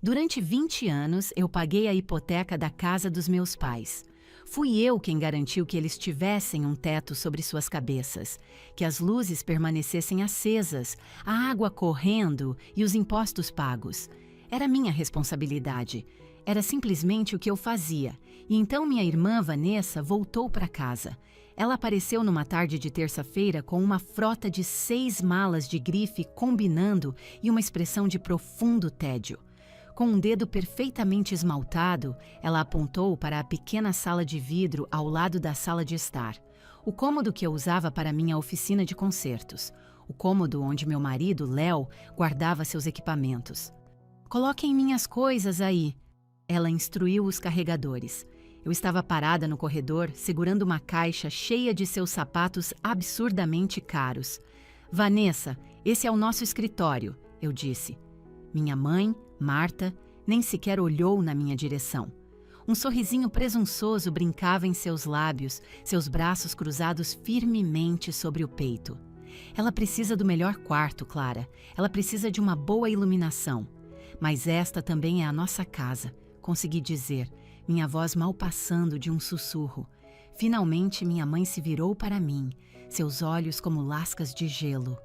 Durante 20 anos, eu paguei a hipoteca da casa dos meus pais. Fui eu quem garantiu que eles tivessem um teto sobre suas cabeças, que as luzes permanecessem acesas, a água correndo e os impostos pagos. Era minha responsabilidade. Era simplesmente o que eu fazia. E então minha irmã Vanessa voltou para casa. Ela apareceu numa tarde de terça-feira com uma frota de 6 malas de grife combinando e uma expressão de profundo tédio. Com um dedo perfeitamente esmaltado, ela apontou para a pequena sala de vidro ao lado da sala de estar. O cômodo que eu usava para minha oficina de concertos. O cômodo onde meu marido, Léo, guardava seus equipamentos. "Coloquem minhas coisas aí." Ela instruiu os carregadores. Eu estava parada no corredor, segurando uma caixa cheia de seus sapatos absurdamente caros. "Vanessa, esse é o nosso escritório", eu disse. Minha mãe, Marta, nem sequer olhou na minha direção. Um sorrisinho presunçoso brincava em seus lábios, seus braços cruzados firmemente sobre o peito. "Ela precisa do melhor quarto, Clara. Ela precisa de uma boa iluminação. Mas esta também é a nossa casa", consegui dizer, minha voz mal passando de um sussurro. Finalmente minha mãe se virou para mim, seus olhos como lascas de gelo.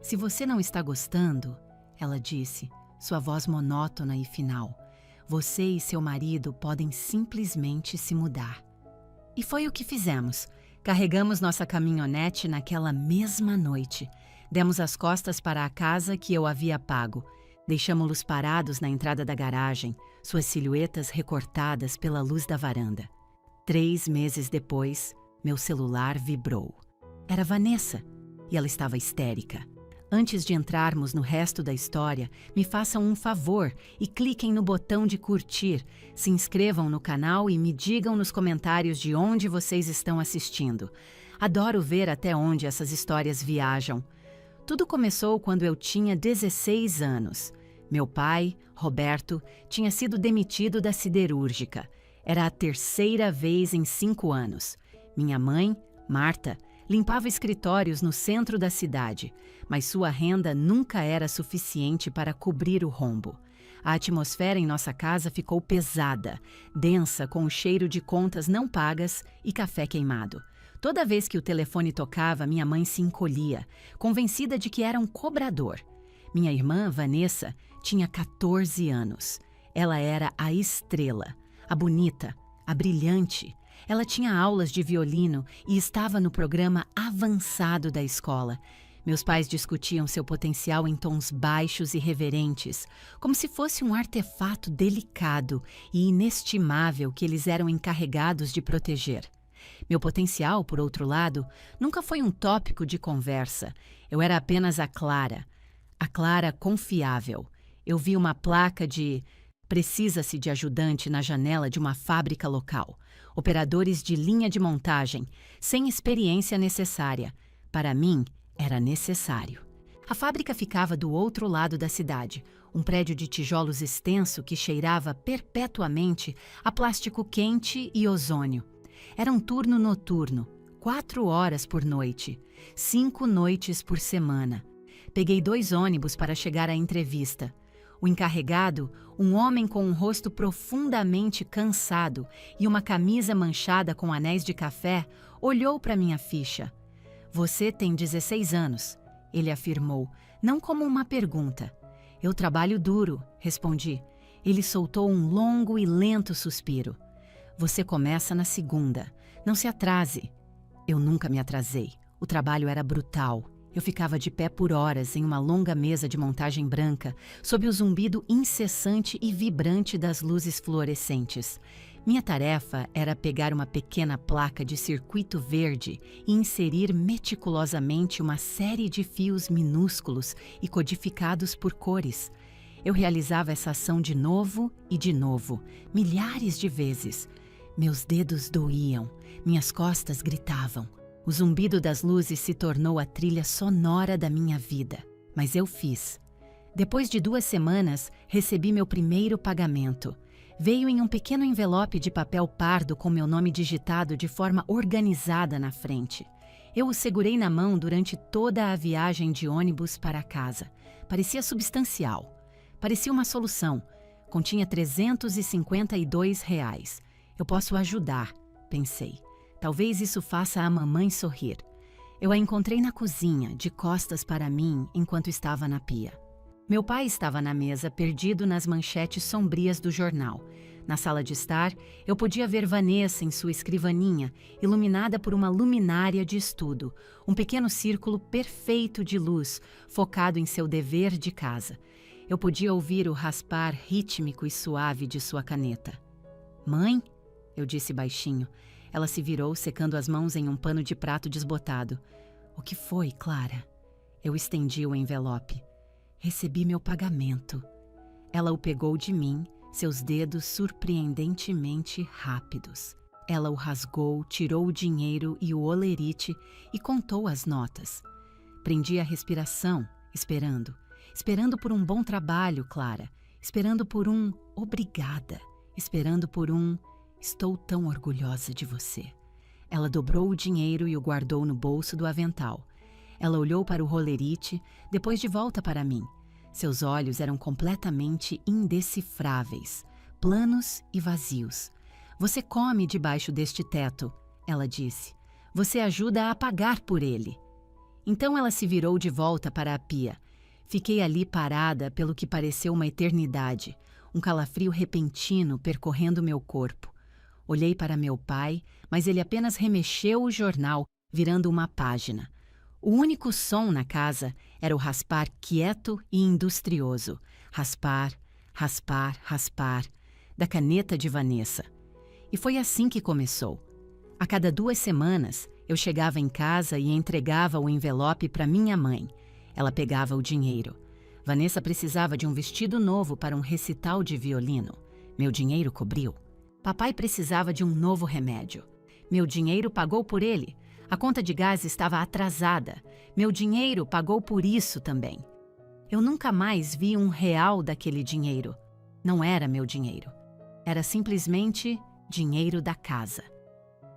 "Se você não está gostando", ela disse, sua voz monótona e final, "você e seu marido podem simplesmente se mudar." E foi o que fizemos. Carregamos nossa caminhonete naquela mesma noite. Demos as costas para a casa que eu havia pago. Deixamo-los parados na entrada da garagem, suas silhuetas recortadas pela luz da varanda. 3 meses depois, meu celular vibrou. Era Vanessa, e ela estava histérica. Antes de entrarmos no resto da história, me façam um favor e cliquem no botão de curtir, se inscrevam no canal e me digam nos comentários de onde vocês estão assistindo. Adoro ver até onde essas histórias viajam. Tudo começou quando eu tinha 16 anos. Meu pai, Roberto, tinha sido demitido da siderúrgica. Era a 3ª vez em 5 anos. Minha mãe, Marta, limpava escritórios no centro da cidade, mas sua renda nunca era suficiente para cobrir o rombo. A atmosfera em nossa casa ficou pesada, densa com o cheiro de contas não pagas e café queimado. Toda vez que o telefone tocava, minha mãe se encolhia, convencida de que era um cobrador. Minha irmã, Vanessa, tinha 14 anos. Ela era a estrela, a bonita, a brilhante. Ela tinha aulas de violino e estava no programa avançado da escola. Meus pais discutiam seu potencial em tons baixos e reverentes, como se fosse um artefato delicado e inestimável que eles eram encarregados de proteger. Meu potencial, por outro lado, nunca foi um tópico de conversa. Eu era apenas a Clara confiável. Eu vi uma placa de "Precisa-se de ajudante na janela de uma fábrica local. Operadores de linha de montagem, sem experiência necessária." Para mim, era necessário. A fábrica ficava do outro lado da cidade, um prédio de tijolos extenso que cheirava perpetuamente a plástico quente e ozônio. Era um turno noturno, 4 horas por noite, 5 noites por semana. Peguei 2 ônibus para chegar à entrevista. O encarregado, um homem com um rosto profundamente cansado e uma camisa manchada com anéis de café, olhou para minha ficha. "Você tem 16 anos", ele afirmou, não como uma pergunta. "Eu trabalho duro", respondi. Ele soltou um longo e lento suspiro. "Você começa na segunda. Não se atrase." Eu nunca me atrasei. O trabalho era brutal. Eu ficava de pé por horas em uma longa mesa de montagem branca, sob o zumbido incessante e vibrante das luzes fluorescentes. Minha tarefa era pegar uma pequena placa de circuito verde e inserir meticulosamente uma série de fios minúsculos e codificados por cores. Eu realizava essa ação de novo e de novo, milhares de vezes. Meus dedos doíam, minhas costas gritavam. O zumbido das luzes se tornou a trilha sonora da minha vida, mas eu fiz. Depois de 2 semanas, recebi meu primeiro pagamento. Veio em um pequeno envelope de papel pardo com meu nome digitado de forma organizada na frente. Eu o segurei na mão durante toda a viagem de ônibus para casa. Parecia substancial. Parecia uma solução. Continha R$ 352. Eu posso ajudar, pensei. Talvez isso faça a mamãe sorrir. Eu a encontrei na cozinha, de costas para mim, enquanto estava na pia. Meu pai estava na mesa, perdido nas manchetes sombrias do jornal. Na sala de estar, eu podia ver Vanessa em sua escrivaninha, iluminada por uma luminária de estudo, um pequeno círculo perfeito de luz, focado em seu dever de casa. Eu podia ouvir o raspar rítmico e suave de sua caneta. "Mãe?" eu disse baixinho. Ela se virou, secando as mãos em um pano de prato desbotado. "O que foi, Clara?" Eu estendi o envelope. "Recebi meu pagamento." Ela o pegou de mim, seus dedos surpreendentemente rápidos. Ela o rasgou, tirou o dinheiro e o olerite e contou as notas. Prendi a respiração, esperando. Esperando por um bom trabalho, Clara. Esperando por um obrigada. Esperando por um estou tão orgulhosa de você. Ela dobrou o dinheiro e o guardou no bolso do avental. Ela olhou para o rolerite, depois de volta para mim. Seus olhos eram completamente indecifráveis, planos e vazios. "Você come debaixo deste teto", ela disse. "Você ajuda a pagar por ele." Então ela se virou de volta para a pia. Fiquei ali parada pelo que pareceu uma eternidade, um calafrio repentino percorrendo meu corpo. Olhei para meu pai, mas ele apenas remexeu o jornal, virando uma página. O único som na casa era o raspar quieto e industrioso. Raspar, raspar, raspar, da caneta de Vanessa. E foi assim que começou. A cada 2 semanas, eu chegava em casa e entregava o envelope para minha mãe. Ela pegava o dinheiro. Vanessa precisava de um vestido novo para um recital de violino. Meu dinheiro cobriu. Papai precisava de um novo remédio. Meu dinheiro pagou por ele. A conta de gás estava atrasada. Meu dinheiro pagou por isso também. Eu nunca mais vi R$ 1 daquele dinheiro. Não era meu dinheiro. Era simplesmente dinheiro da casa.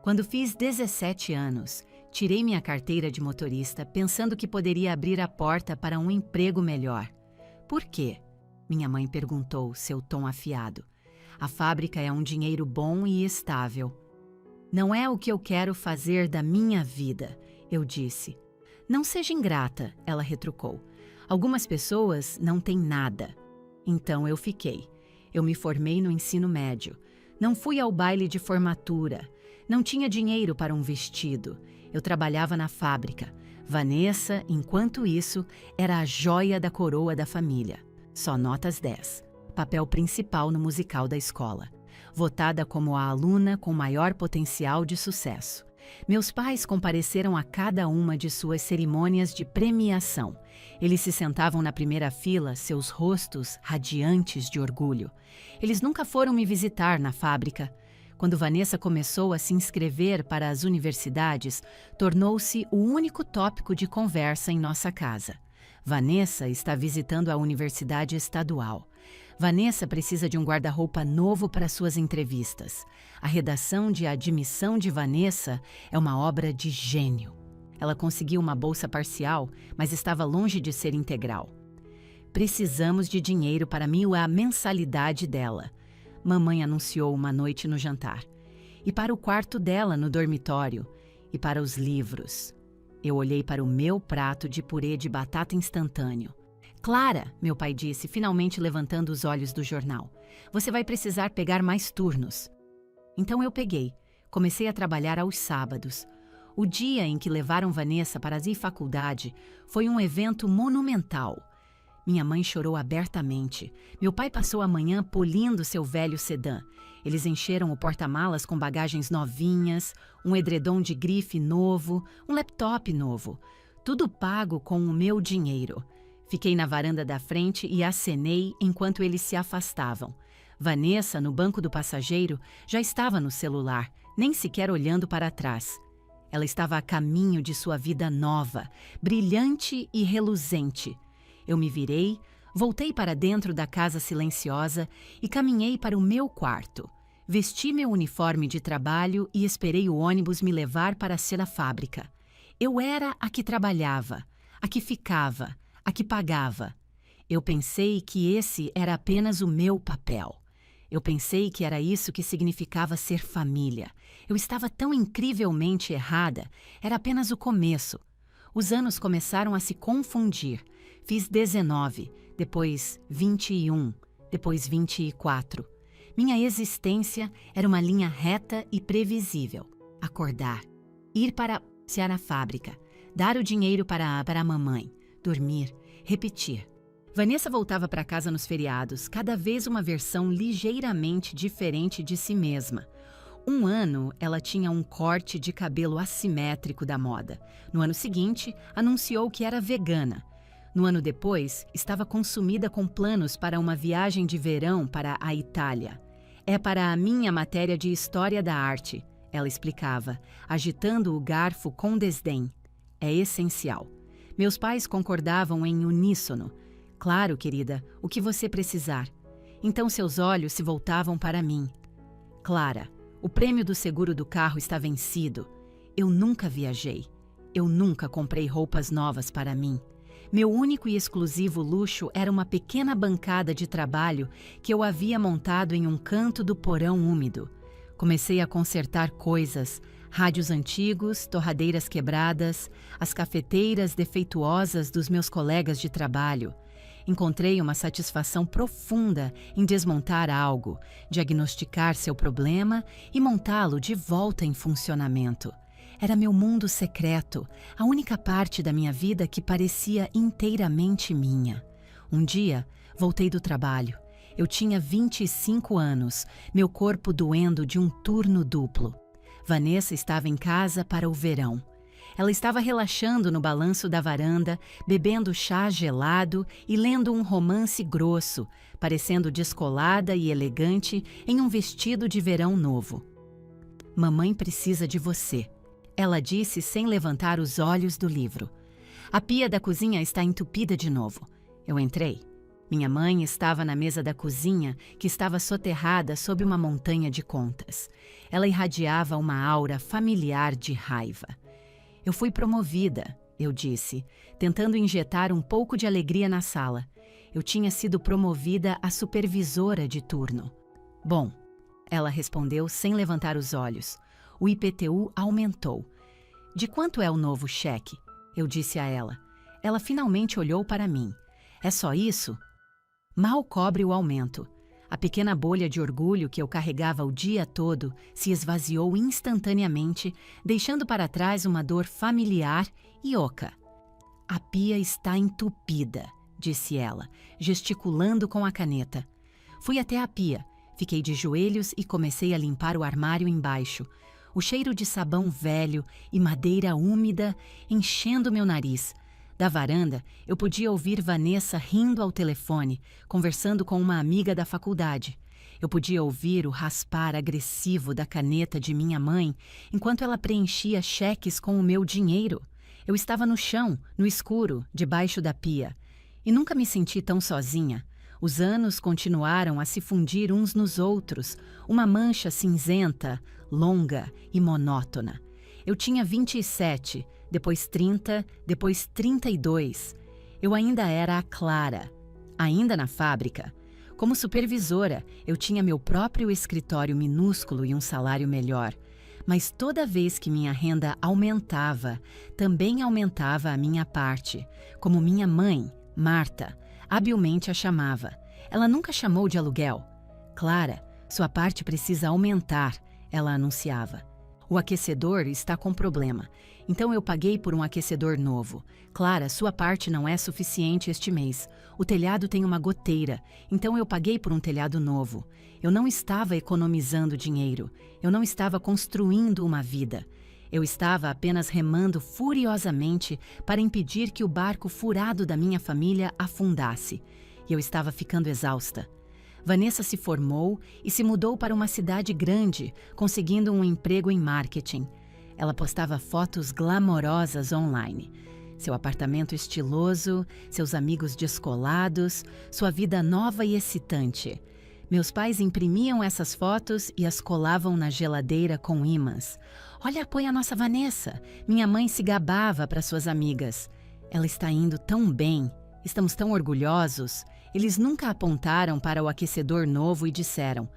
Quando fiz 17 anos, tirei minha carteira de motorista pensando que poderia abrir a porta para um emprego melhor. "Por quê?" minha mãe perguntou, seu tom afiado. "A fábrica é um dinheiro bom e estável." "Não é o que eu quero fazer da minha vida", eu disse. "Não seja ingrata", ela retrucou. "Algumas pessoas não têm nada." Então eu fiquei. Eu me formei no ensino médio. Não fui ao baile de formatura. Não tinha dinheiro para um vestido. Eu trabalhava na fábrica. Vanessa, enquanto isso, era a joia da coroa da família. Só notas 10. Papel principal no musical da escola. Votada como a aluna com maior potencial de sucesso. Meus pais compareceram a cada uma de suas cerimônias de premiação. Eles se sentavam na primeira fila, seus rostos radiantes de orgulho. Eles nunca foram me visitar na fábrica. Quando Vanessa começou a se inscrever para as universidades, tornou-se o único tópico de conversa em nossa casa. Vanessa está visitando a Universidade Estadual. Vanessa precisa de um guarda-roupa novo para suas entrevistas. A redação de admissão de Vanessa é uma obra de gênio. Ela conseguiu uma bolsa parcial, mas estava longe de ser integral. Precisamos de dinheiro para a mensalidade dela. Mamãe anunciou uma noite no jantar. E para o quarto dela no dormitório. E para os livros. Eu olhei para o meu prato de purê de batata instantâneo. "Clara", meu pai disse, finalmente levantando os olhos do jornal. "Você vai precisar pegar mais turnos." Então eu peguei. Comecei a trabalhar aos sábados. O dia em que levaram Vanessa para a faculdade foi um evento monumental. Minha mãe chorou abertamente. Meu pai passou a manhã polindo seu velho sedã. Eles encheram o porta-malas com bagagens novinhas, um edredom de grife novo, um laptop novo. Tudo pago com o meu dinheiro. Fiquei na varanda da frente e acenei enquanto eles se afastavam. Vanessa, no banco do passageiro, já estava no celular, nem sequer olhando para trás. Ela estava a caminho de sua vida nova, brilhante e reluzente. Eu me virei, voltei para dentro da casa silenciosa e caminhei para o meu quarto. Vesti meu uniforme de trabalho e esperei o ônibus me levar para a fábrica. Eu era a que trabalhava, a que ficava, a que pagava. Eu pensei que esse era apenas o meu papel. Eu pensei que era isso que significava ser família. Eu estava tão incrivelmente errada. Era apenas o começo. Os anos começaram a se confundir. Fiz 19, depois 21, depois 24. Minha existência era uma linha reta e previsível. Acordar, ir para a fábrica, dar o dinheiro para a mamãe, dormir, repetir. Vanessa voltava para casa nos feriados, cada vez uma versão ligeiramente diferente de si mesma. Um ano, ela tinha um corte de cabelo assimétrico da moda. No ano seguinte, anunciou que era vegana. No ano depois, estava consumida com planos para uma viagem de verão para a Itália. É para a minha matéria de História da Arte, ela explicava, agitando o garfo com desdém. É essencial. Meus pais concordavam em uníssono. Claro, querida, o que você precisar. Então seus olhos se voltavam para mim. Clara, o prêmio do seguro do carro está vencido. Eu nunca viajei. Eu nunca comprei roupas novas para mim. Meu único e exclusivo luxo era uma pequena bancada de trabalho que eu havia montado em um canto do porão úmido. Comecei a consertar coisas, rádios antigos, torradeiras quebradas, as cafeteiras defeituosas dos meus colegas de trabalho. Encontrei uma satisfação profunda em desmontar algo, diagnosticar seu problema e montá-lo de volta em funcionamento. Era meu mundo secreto, a única parte da minha vida que parecia inteiramente minha. Um dia, voltei do trabalho. Eu tinha 25 anos, meu corpo doendo de um turno duplo. Vanessa estava em casa para o verão. Ela estava relaxando no balanço da varanda, bebendo chá gelado e lendo um romance grosso, parecendo descolada e elegante em um vestido de verão novo. "Mamãe precisa de você", ela disse sem levantar os olhos do livro. "A pia da cozinha está entupida de novo." Eu entrei. Minha mãe estava na mesa da cozinha, que estava soterrada sob uma montanha de contas. Ela irradiava uma aura familiar de raiva. "Eu fui promovida", eu disse, tentando injetar um pouco de alegria na sala. Eu tinha sido promovida a supervisora de turno. "Bom", ela respondeu sem levantar os olhos. "O IPTU aumentou." "De quanto é o novo cheque?" eu disse a ela. Ela finalmente olhou para mim. "É só isso?" Mal cobre o aumento. A pequena bolha de orgulho que eu carregava o dia todo se esvaziou instantaneamente, deixando para trás uma dor familiar e oca. "A pia está entupida", disse ela, gesticulando com a caneta. Fui até a pia, fiquei de joelhos e comecei a limpar o armário embaixo. O cheiro de sabão velho e madeira úmida enchendo meu nariz. Da varanda, eu podia ouvir Vanessa rindo ao telefone, conversando com uma amiga da faculdade. Eu podia ouvir o raspar agressivo da caneta de minha mãe enquanto ela preenchia cheques com o meu dinheiro. Eu estava no chão, no escuro, debaixo da pia. E nunca me senti tão sozinha. Os anos continuaram a se fundir uns nos outros, uma mancha cinzenta, longa e monótona. Eu tinha 27, depois 30, depois 32. Eu ainda era a Clara, ainda na fábrica. Como supervisora, eu tinha meu próprio escritório minúsculo e um salário melhor. Mas toda vez que minha renda aumentava, também aumentava a minha parte, como minha mãe, Marta, habilmente a chamava. Ela nunca chamou de aluguel. "Clara, sua parte precisa aumentar", ela anunciava. "O aquecedor está com problema, então eu paguei por um aquecedor novo. Clara, sua parte não é suficiente este mês. O telhado tem uma goteira, então eu paguei por um telhado novo. Eu não estava economizando dinheiro, eu não estava construindo uma vida. Eu estava apenas remando furiosamente para impedir que o barco furado da minha família afundasse. E eu estava ficando exausta. Vanessa se formou e se mudou para uma cidade grande, conseguindo um emprego em marketing. Ela postava fotos glamorosas online. Seu apartamento estiloso, seus amigos descolados, sua vida nova e excitante. Meus pais imprimiam essas fotos e as colavam na geladeira com ímãs. "Olha, põe a nossa Vanessa." Minha mãe se gabava para suas amigas. "Ela está indo tão bem", Estamos tão orgulhosos. Eles nunca apontaram para o aquecedor novo e disseram: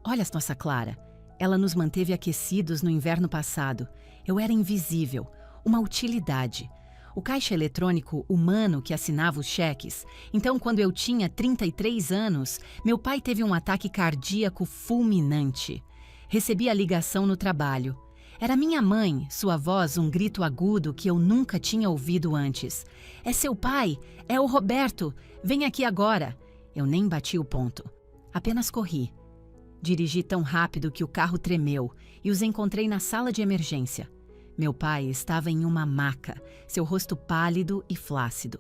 olha, nossa Clara, ela nos manteve aquecidos no inverno passado. Eu era invisível, uma utilidade. O caixa eletrônico humano que assinava os cheques. Então, quando eu tinha 33 anos, meu pai teve um ataque cardíaco fulminante. Recebi a ligação no trabalho. Era minha mãe, sua voz um grito agudo que eu nunca tinha ouvido antes. É seu pai, é o Roberto, vem aqui agora. Eu nem bati o ponto, apenas corri. Dirigi tão rápido que o carro tremeu e os encontrei na sala de emergência. Meu pai estava em uma maca, seu rosto pálido e flácido.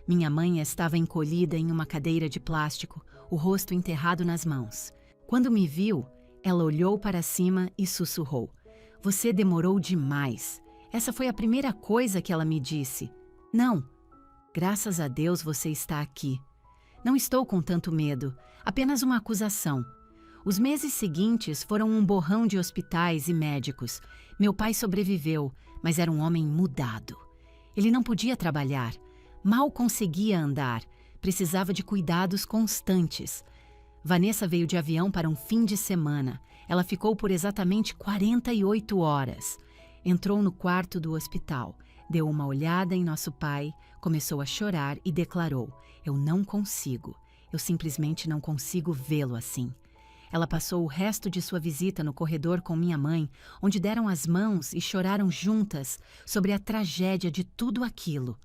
Minha mãe estava encolhida em uma cadeira de plástico, o rosto enterrado nas mãos. Quando me viu, ela olhou para cima e sussurrou: você demorou demais. Essa foi a primeira coisa que ela me disse. Não, graças a Deus você está aqui. Não estou com tanto medo, apenas uma acusação. Os meses seguintes foram um borrão de hospitais e médicos. Meu pai sobreviveu, mas era um homem mudado. Ele não podia trabalhar, mal conseguia andar, precisava de cuidados constantes. Vanessa veio de avião para um fim de semana. Ela ficou por exatamente 48 horas. Entrou no quarto do hospital, deu uma olhada em nosso pai, começou a chorar e declarou: eu não consigo, eu simplesmente não consigo vê-lo assim. Ela passou o resto de sua visita no corredor com minha mãe, onde deram as mãos e choraram juntas sobre a tragédia de tudo aquilo.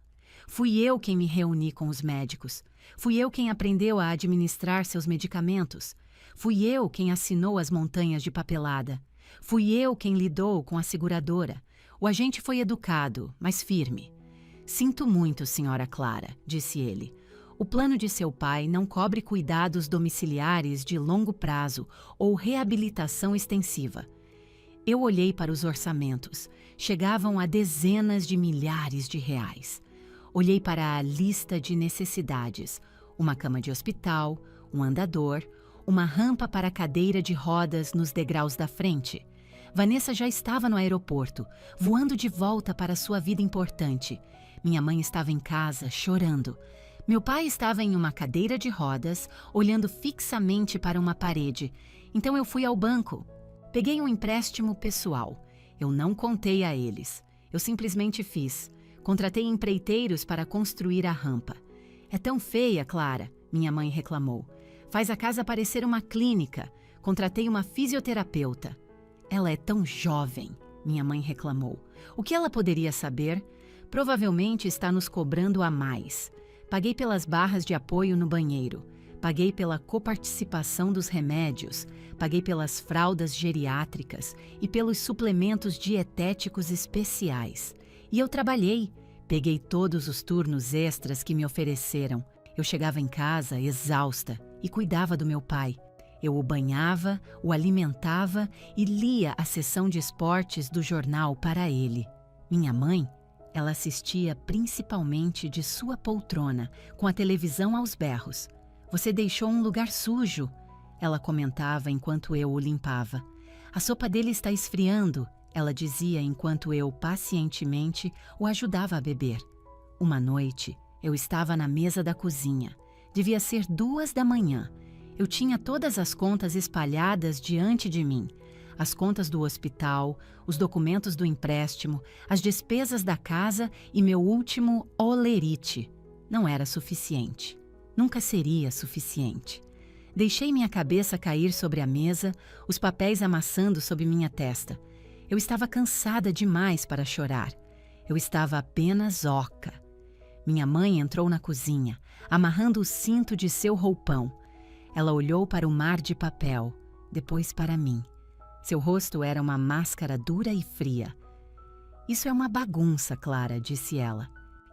Fui eu quem me reuni com os médicos. Fui eu quem aprendeu a administrar seus medicamentos. Fui eu quem assinou as montanhas de papelada. Fui eu quem lidou com a seguradora. O agente foi educado, mas firme. Sinto muito, senhora Clara, disse ele. O plano de seu pai não cobre cuidados domiciliares de longo prazo ou reabilitação extensiva. Eu olhei para os orçamentos. Chegavam a dezenas de milhares de reais. Olhei para a lista de necessidades. Uma cama de hospital, um andador, uma rampa para cadeira de rodas nos degraus da frente. Vanessa já estava no aeroporto, voando de volta para sua vida importante. Minha mãe estava em casa, chorando. Meu pai estava em uma cadeira de rodas, olhando fixamente para uma parede. Então eu fui ao banco. Peguei um empréstimo pessoal. Eu não contei a eles. Eu simplesmente fiz. Contratei empreiteiros para construir a rampa. É tão feia, Clara, minha mãe reclamou. Faz a casa parecer uma clínica. Contratei uma fisioterapeuta. Ela é tão jovem, minha mãe reclamou. O que ela poderia saber? Provavelmente está nos cobrando a mais. Paguei pelas barras de apoio no banheiro. Paguei pela coparticipação dos remédios. Paguei pelas fraldas geriátricas e pelos suplementos dietéticos especiais. E eu trabalhei. Peguei todos os turnos extras que me ofereceram. Eu chegava em casa exausta e cuidava do meu pai. Eu o banhava, o alimentava e lia a sessão de esportes do jornal para ele. Minha mãe, ela assistia principalmente de sua poltrona, com a televisão aos berros. Você deixou um lugar sujo, ela comentava enquanto eu o limpava. A sopa dele está esfriando, ela dizia enquanto eu pacientemente o ajudava a beber. Uma noite, eu estava na mesa da cozinha. Devia ser 2 da manhã. Eu tinha todas as contas espalhadas diante de mim. As contas do hospital, os documentos do empréstimo, as despesas da casa e meu último olerite. Não era suficiente. Nunca seria suficiente. Deixei minha cabeça cair sobre a mesa, os papéis amassando sob minha testa. Eu estava cansada demais para chorar. Eu estava apenas oca. Minha mãe entrou na cozinha, amarrando o cinto de seu roupão. Ela olhou para o mar de papel, depois para mim. Seu rosto era uma máscara dura e fria. Isso é uma bagunça, Clara, disse ela.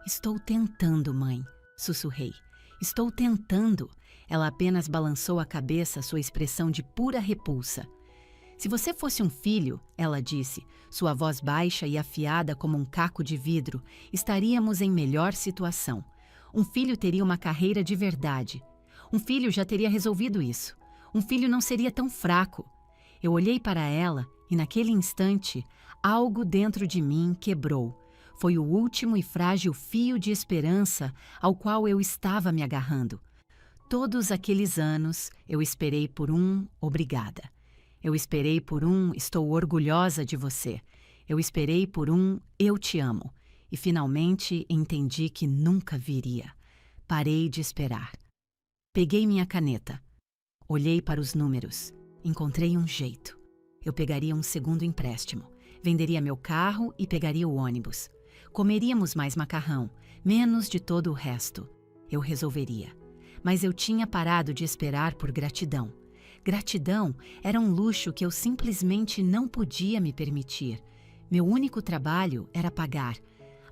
Estou tentando, mãe, sussurrei. Estou tentando. Ela apenas balançou a cabeça, sua expressão de pura repulsa. Se você fosse um filho, ela disse, sua voz baixa e afiada como um caco de vidro, estaríamos em melhor situação. Um filho teria uma carreira de verdade. Um filho já teria resolvido isso. Um filho não seria tão fraco. Eu olhei para ela e, naquele instante, algo dentro de mim quebrou. Foi o último e frágil fio de esperança ao qual eu estava me agarrando. Todos aqueles anos, eu esperei por um obrigada. Eu esperei por um estou orgulhosa de você. Eu esperei por um eu te amo. E finalmente entendi que nunca viria. Parei de esperar. Peguei minha caneta. Olhei para os números. Encontrei um jeito. Eu pegaria um segundo empréstimo. Venderia meu carro e pegaria o ônibus. Comeríamos mais macarrão, menos de todo o resto. Eu resolveria. Mas eu tinha parado de esperar por gratidão. Gratidão era um luxo que eu simplesmente não podia me permitir. Meu único trabalho era pagar.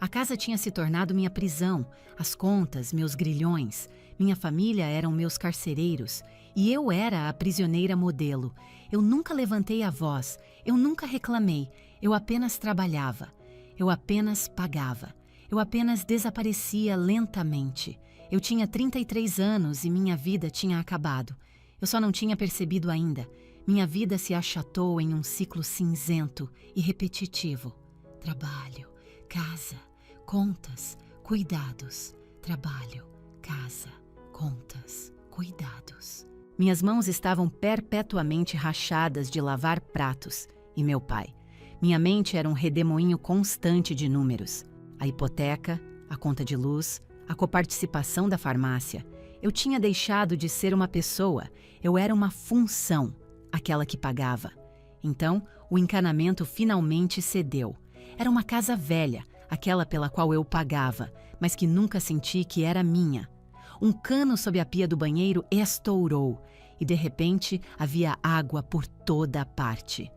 A casa tinha se tornado minha prisão, as contas, meus grilhões. Minha família eram meus carcereiros e eu era a prisioneira modelo. Eu nunca levantei a voz, eu nunca reclamei, eu apenas trabalhava. Eu apenas pagava. Eu apenas desaparecia lentamente. Eu tinha 33 anos e minha vida tinha acabado. Eu só não tinha percebido ainda. Minha vida se achatou em um ciclo cinzento e repetitivo. Trabalho, casa, contas, cuidados. Trabalho, casa, contas, cuidados. Minhas mãos estavam perpetuamente rachadas de lavar pratos. E meu pai? Minha mente era um redemoinho constante de números. A hipoteca, a conta de luz, a coparticipação da farmácia. Eu tinha deixado de ser uma pessoa, eu era uma função, aquela que pagava. Então, o encanamento finalmente cedeu. Era uma casa velha, aquela pela qual eu pagava, mas que nunca senti que era minha. Um cano sob a pia do banheiro estourou e, de repente, havia água por toda a parte.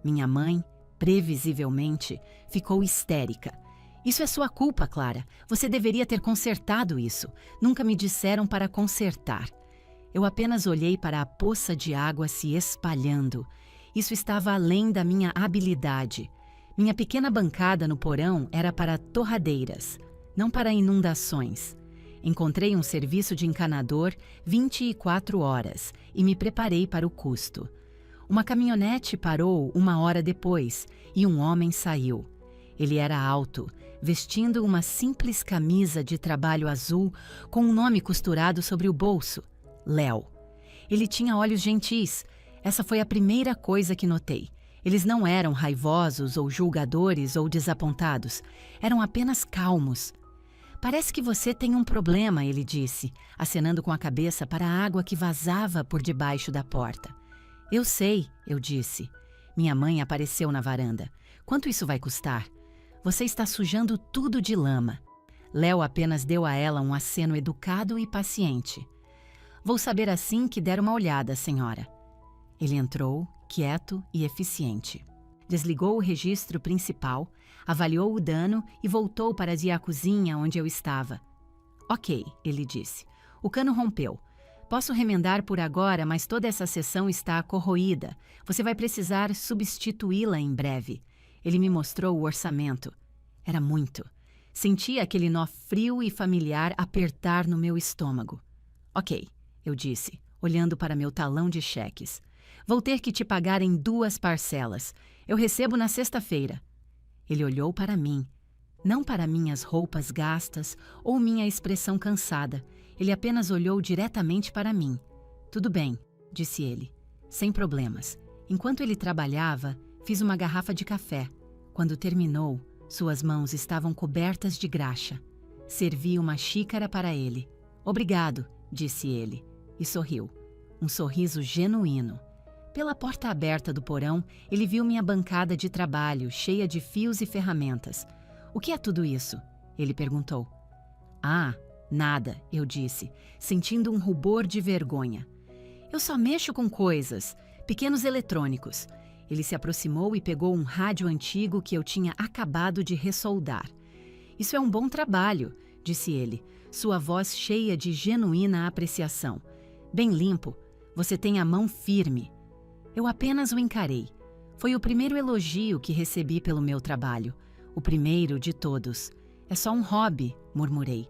Minha mãe, previsivelmente, ficou histérica. Isso é sua culpa, Clara. Você deveria ter consertado isso. Nunca me disseram para consertar. Eu apenas olhei para a poça de água se espalhando. Isso estava além da minha habilidade. Minha pequena bancada no porão era para torradeiras, não para inundações. Encontrei um serviço de encanador 24 horas e me preparei para o custo. Uma caminhonete parou 1 hora depois e um homem saiu. Ele era alto, vestindo uma simples camisa de trabalho azul com um nome costurado sobre o bolso, Léo. Ele tinha olhos gentis. Essa foi a primeira coisa que notei. Eles não eram raivosos ou julgadores ou desapontados. Eram apenas calmos. Parece que você tem um problema, ele disse, acenando com a cabeça para a água que vazava por debaixo da porta. Eu sei, eu disse. Minha mãe apareceu na varanda. Quanto isso vai custar? Você está sujando tudo de lama. Léo apenas deu a ela um aceno educado e paciente. Vou saber assim que der uma olhada, senhora. Ele entrou, quieto e eficiente. Desligou o registro principal, avaliou o dano e voltou para ir à cozinha onde eu estava. Ok, ele disse. O cano rompeu. Posso remendar por agora, mas toda essa seção está corroída. Você vai precisar substituí-la em breve. Ele me mostrou o orçamento. Era muito. Sentia aquele nó frio e familiar apertar no meu estômago. Ok, eu disse, olhando para meu talão de cheques. Vou ter que te pagar em 2 parcelas. Eu recebo na sexta-feira. Ele olhou para mim. Não para minhas roupas gastas ou minha expressão cansada. Ele apenas olhou diretamente para mim. Tudo bem, disse ele. Sem problemas. Enquanto ele trabalhava, fiz uma garrafa de café. Quando terminou, suas mãos estavam cobertas de graxa. Servi uma xícara para ele. Obrigado, disse ele. E sorriu. Um sorriso genuíno. Pela porta aberta do porão, ele viu minha bancada de trabalho, cheia de fios e ferramentas. O que é tudo isso? Ele perguntou. Ah, nada, eu disse, sentindo um rubor de vergonha. Eu só mexo com coisas, pequenos eletrônicos. Ele se aproximou e pegou um rádio antigo que eu tinha acabado de ressoldar. Isso é um bom trabalho, disse ele, sua voz cheia de genuína apreciação. Bem limpo, você tem a mão firme. Eu apenas o encarei. Foi o primeiro elogio que recebi pelo meu trabalho. O primeiro de todos. É só um hobby, murmurei.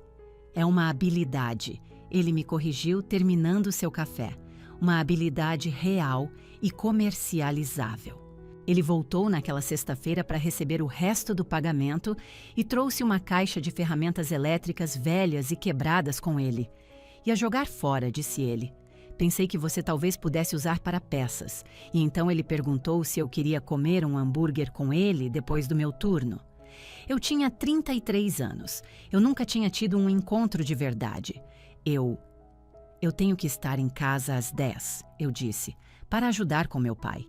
É uma habilidade. Ele me corrigiu terminando seu café. Uma habilidade real e comercializável. Ele voltou naquela sexta-feira para receber o resto do pagamento e trouxe uma caixa de ferramentas elétricas velhas e quebradas com ele. Ia jogar fora, disse ele. Pensei que você talvez pudesse usar para peças. E então ele perguntou se eu queria comer um hambúrguer com ele depois do meu turno. Eu tinha 33 anos. Eu nunca tinha tido um encontro de verdade. Eu tenho que estar em casa às 10, eu disse, para ajudar com meu pai.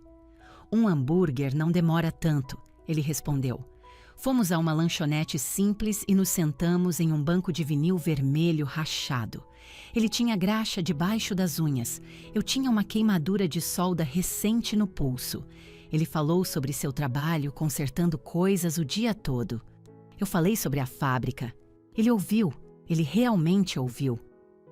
Um hambúrguer não demora tanto, ele respondeu. Fomos a uma lanchonete simples e nos sentamos em um banco de vinil vermelho rachado. Ele tinha graxa debaixo das unhas. Eu tinha uma queimadura de solda recente no pulso. Ele falou sobre seu trabalho consertando coisas o dia todo. Eu falei sobre a fábrica. Ele ouviu. Ele realmente ouviu.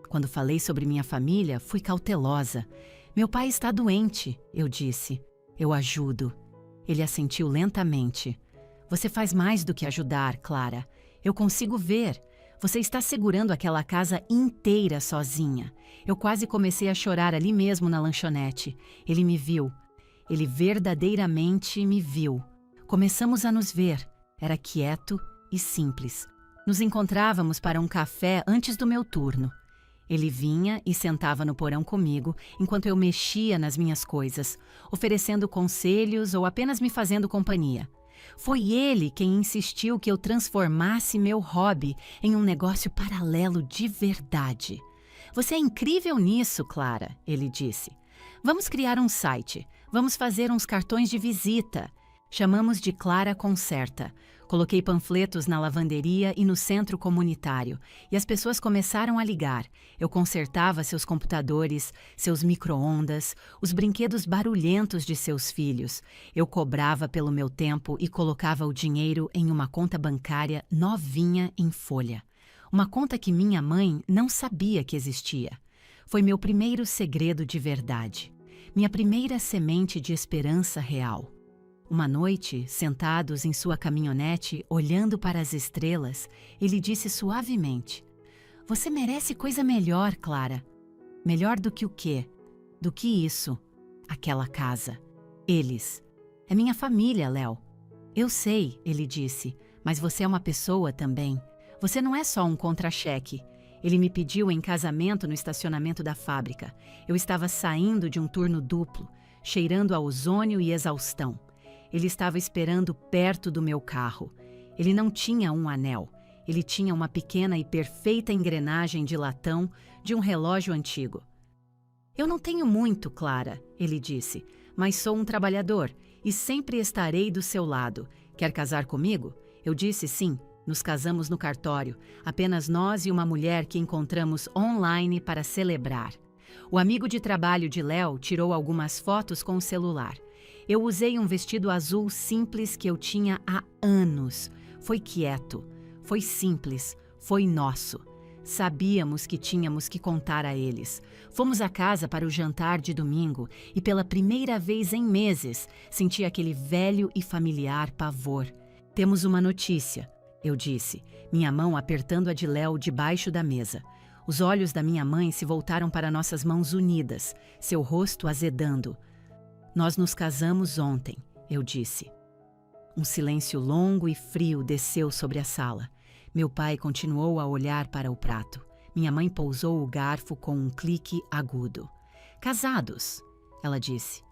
Quando falei sobre minha família, fui cautelosa. Meu pai está doente, eu disse. Eu ajudo. Ele assentiu lentamente. Você faz mais do que ajudar, Clara. Eu consigo ver. Você está segurando aquela casa inteira sozinha. Eu quase comecei a chorar ali mesmo na lanchonete. Ele me viu. Ele verdadeiramente me viu. Começamos a nos ver. Era quieto e simples. Nos encontrávamos para um café antes do meu turno. Ele vinha e sentava no porão comigo enquanto eu mexia nas minhas coisas, oferecendo conselhos ou apenas me fazendo companhia. Foi ele quem insistiu que eu transformasse meu hobby em um negócio paralelo de verdade. Você é incrível nisso, Clara, ele disse. Vamos criar um site. Vamos fazer uns cartões de visita. Chamamos de Clara Conserta. Coloquei panfletos na lavanderia e no centro comunitário, e as pessoas começaram a ligar. Eu consertava seus computadores, seus micro-ondas, os brinquedos barulhentos de seus filhos. Eu cobrava pelo meu tempo e colocava o dinheiro em uma conta bancária novinha em folha. Uma conta que minha mãe não sabia que existia. Foi meu primeiro segredo de verdade. Minha primeira semente de esperança real. Uma noite, sentados em sua caminhonete, olhando para as estrelas, ele disse suavemente: Você merece coisa melhor, Clara. Melhor do que o quê? Do que isso. Aquela casa. Eles. É minha família, Léo. Eu sei, ele disse, mas você é uma pessoa também. Você não é só um contra-cheque. Ele me pediu em casamento no estacionamento da fábrica. Eu estava saindo de um turno duplo, cheirando a ozônio e exaustão. Ele estava esperando perto do meu carro. Ele não tinha um anel. Ele tinha uma pequena e perfeita engrenagem de latão de um relógio antigo. Eu não tenho muito, Clara, ele disse, mas sou um trabalhador e sempre estarei do seu lado. Quer casar comigo? Eu disse sim. Nos casamos no cartório, apenas nós e uma mulher que encontramos online para celebrar. O amigo de trabalho de Léo tirou algumas fotos com o celular. Eu usei um vestido azul simples que eu tinha há anos. Foi quieto, foi simples, foi nosso. Sabíamos que tínhamos que contar a eles. Fomos à casa para o jantar de domingo e pela primeira vez em meses senti aquele velho e familiar pavor. Temos uma notícia, eu disse, minha mão apertando a de Léo debaixo da mesa. Os olhos da minha mãe se voltaram para nossas mãos unidas, seu rosto azedando. Nós nos casamos ontem, eu disse. Um silêncio longo e frio desceu sobre a sala. Meu pai continuou a olhar para o prato. Minha mãe pousou o garfo com um clique agudo. Casados, ela disse.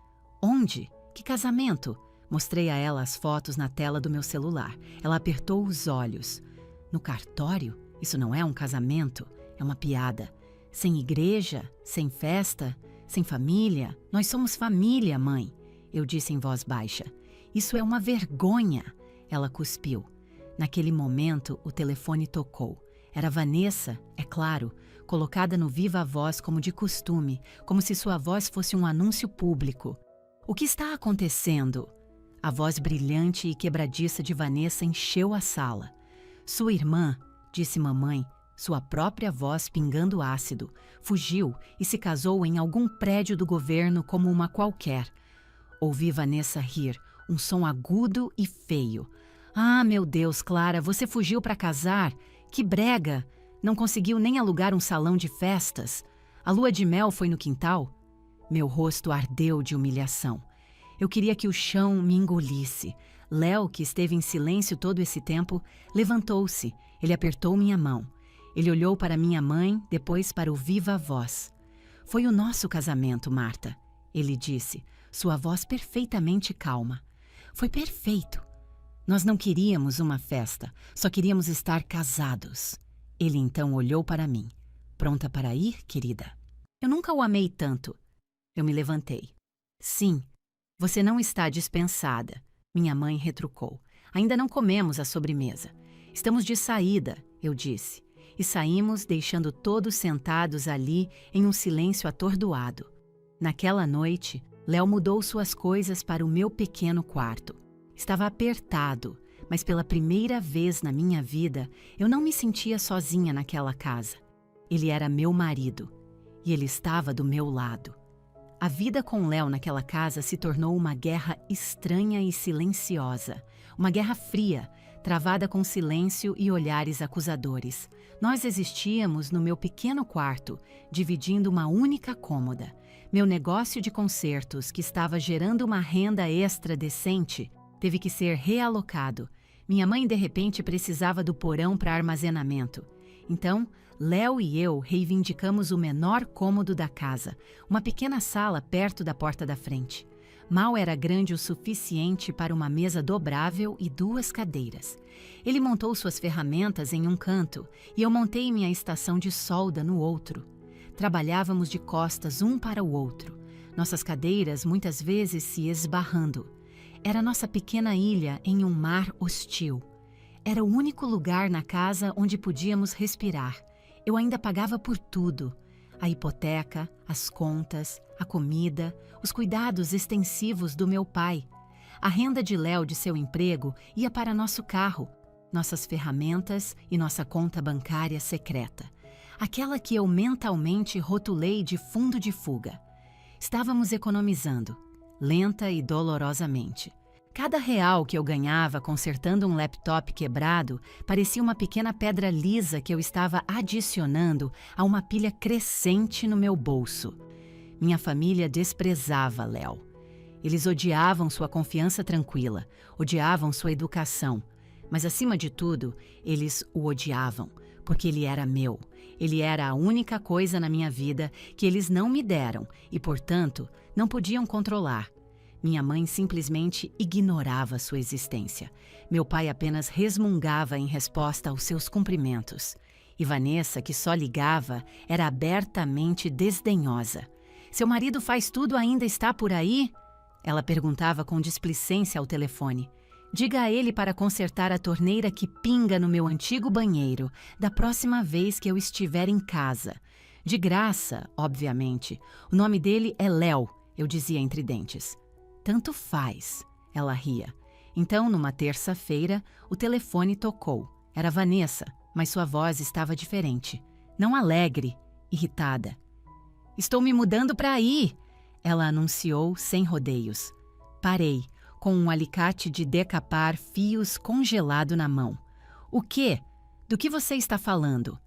Onde? Que casamento? Mostrei a ela as fotos na tela do meu celular. Ela apertou os olhos. No cartório? Isso não é um casamento, é uma piada. Sem igreja, sem festa, sem família. Nós somos família, mãe, eu disse em voz baixa. Isso é uma vergonha, ela cuspiu. Naquele momento, o telefone tocou. Era Vanessa, é claro, colocada no viva voz como de costume, como se sua voz fosse um anúncio público. O que está acontecendo? A voz brilhante e quebradiça de Vanessa encheu a sala. Sua irmã, disse mamãe, sua própria voz pingando ácido, fugiu e se casou em algum prédio do governo como uma qualquer. Ouvi Vanessa rir, um som agudo e feio. Ah, meu Deus, Clara, você fugiu para casar? Que brega! Não conseguiu nem alugar um salão de festas? A lua de mel foi no quintal? Meu rosto ardeu de humilhação. Eu queria que o chão me engolisse. Léo, que esteve em silêncio todo esse tempo, levantou-se. Ele apertou minha mão. Ele olhou para minha mãe, depois para o viva voz. Foi o nosso casamento, Marta, ele disse, sua voz perfeitamente calma. Foi perfeito. Nós não queríamos uma festa, só queríamos estar casados. Ele então olhou para mim. Pronta para ir, querida? Eu nunca o amei tanto. Eu me levantei. Sim, você não está dispensada, minha mãe retrucou. Ainda não comemos a sobremesa. Estamos de saída, eu disse. E saímos deixando todos sentados ali em um silêncio atordoado. Naquela noite, Léo mudou suas coisas para o meu pequeno quarto. Estava apertado, mas pela primeira vez na minha vida, eu não me sentia sozinha naquela casa. Ele era meu marido, e ele estava do meu lado. A vida com Léo naquela casa se tornou uma guerra estranha e silenciosa. Uma guerra fria, travada com silêncio e olhares acusadores. Nós existíamos no meu pequeno quarto, dividindo uma única cômoda. Meu negócio de concertos, que estava gerando uma renda extra decente, teve que ser realocado. Minha mãe, de repente, precisava do porão para armazenamento. Então, Léo e eu reivindicamos o menor cômodo da casa, uma pequena sala perto da porta da frente. Mal era grande o suficiente para uma mesa dobrável e 2 cadeiras. Ele montou suas ferramentas em um canto e eu montei minha estação de solda no outro. Trabalhávamos de costas um para o outro, nossas cadeiras muitas vezes se esbarrando. Era nossa pequena ilha em um mar hostil. Era o único lugar na casa onde podíamos respirar. Eu ainda pagava por tudo. A hipoteca, as contas, a comida, os cuidados extensivos do meu pai. A renda de Léo de seu emprego ia para nosso carro, nossas ferramentas e nossa conta bancária secreta. Aquela que eu mentalmente rotulei de fundo de fuga. Estávamos economizando, lenta e dolorosamente. Cada real que eu ganhava consertando um laptop quebrado parecia uma pequena pedra lisa que eu estava adicionando a uma pilha crescente no meu bolso. Minha família desprezava Léo. Eles odiavam sua confiança tranquila, odiavam sua educação. Mas, acima de tudo, eles o odiavam, porque ele era meu. Ele era a única coisa na minha vida que eles não me deram e, portanto, não podiam controlar. Minha mãe simplesmente ignorava sua existência. Meu pai apenas resmungava em resposta aos seus cumprimentos. E Vanessa, que só ligava, era abertamente desdenhosa. Seu marido faz tudo, ainda está por aí? Ela perguntava com displicência ao telefone. Diga a ele para consertar a torneira que pinga no meu antigo banheiro, da próxima vez que eu estiver em casa. De graça, obviamente. O nome dele é Léo, eu dizia entre dentes. Tanto faz, ela ria. Então, numa terça-feira, o telefone tocou. Era Vanessa, mas sua voz estava diferente. Não alegre, irritada. Estou me mudando para aí, ela anunciou sem rodeios. Parei, com um alicate de decapar fios congelado na mão. O quê? Do que você está falando?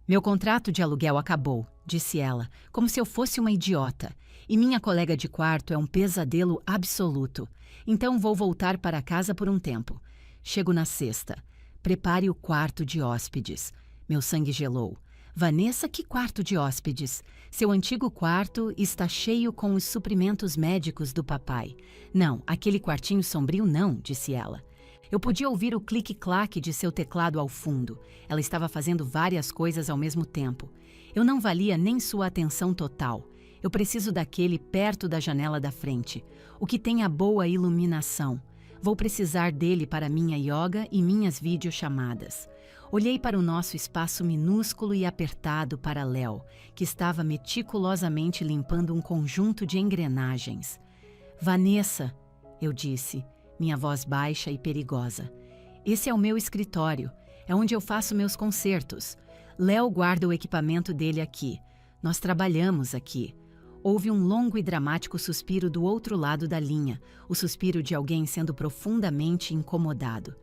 Meu contrato de aluguel acabou, disse ela, como se eu fosse uma idiota. E minha colega de quarto é um pesadelo absoluto. Então vou voltar para casa por um tempo. Chego na sexta. Prepare o quarto de hóspedes. Meu sangue gelou. Vanessa, que quarto de hóspedes? Seu antigo quarto está cheio com os suprimentos médicos do papai. Não, aquele quartinho sombrio não, disse ela. Eu podia ouvir o clique-claque de seu teclado ao fundo. Ela estava fazendo várias coisas ao mesmo tempo. Eu não valia nem sua atenção total. Eu preciso daquele perto da janela da frente, o que tem a boa iluminação. Vou precisar dele para minha yoga e minhas videochamadas. Olhei para o nosso espaço minúsculo e apertado para Léo, que estava meticulosamente limpando um conjunto de engrenagens. Vanessa, eu disse, minha voz baixa e perigosa. Esse é o meu escritório, é onde eu faço meus concertos. Léo guarda o equipamento dele aqui. Nós trabalhamos aqui. Houve um longo e dramático suspiro do outro lado da linha, o suspiro de alguém sendo profundamente incomodado.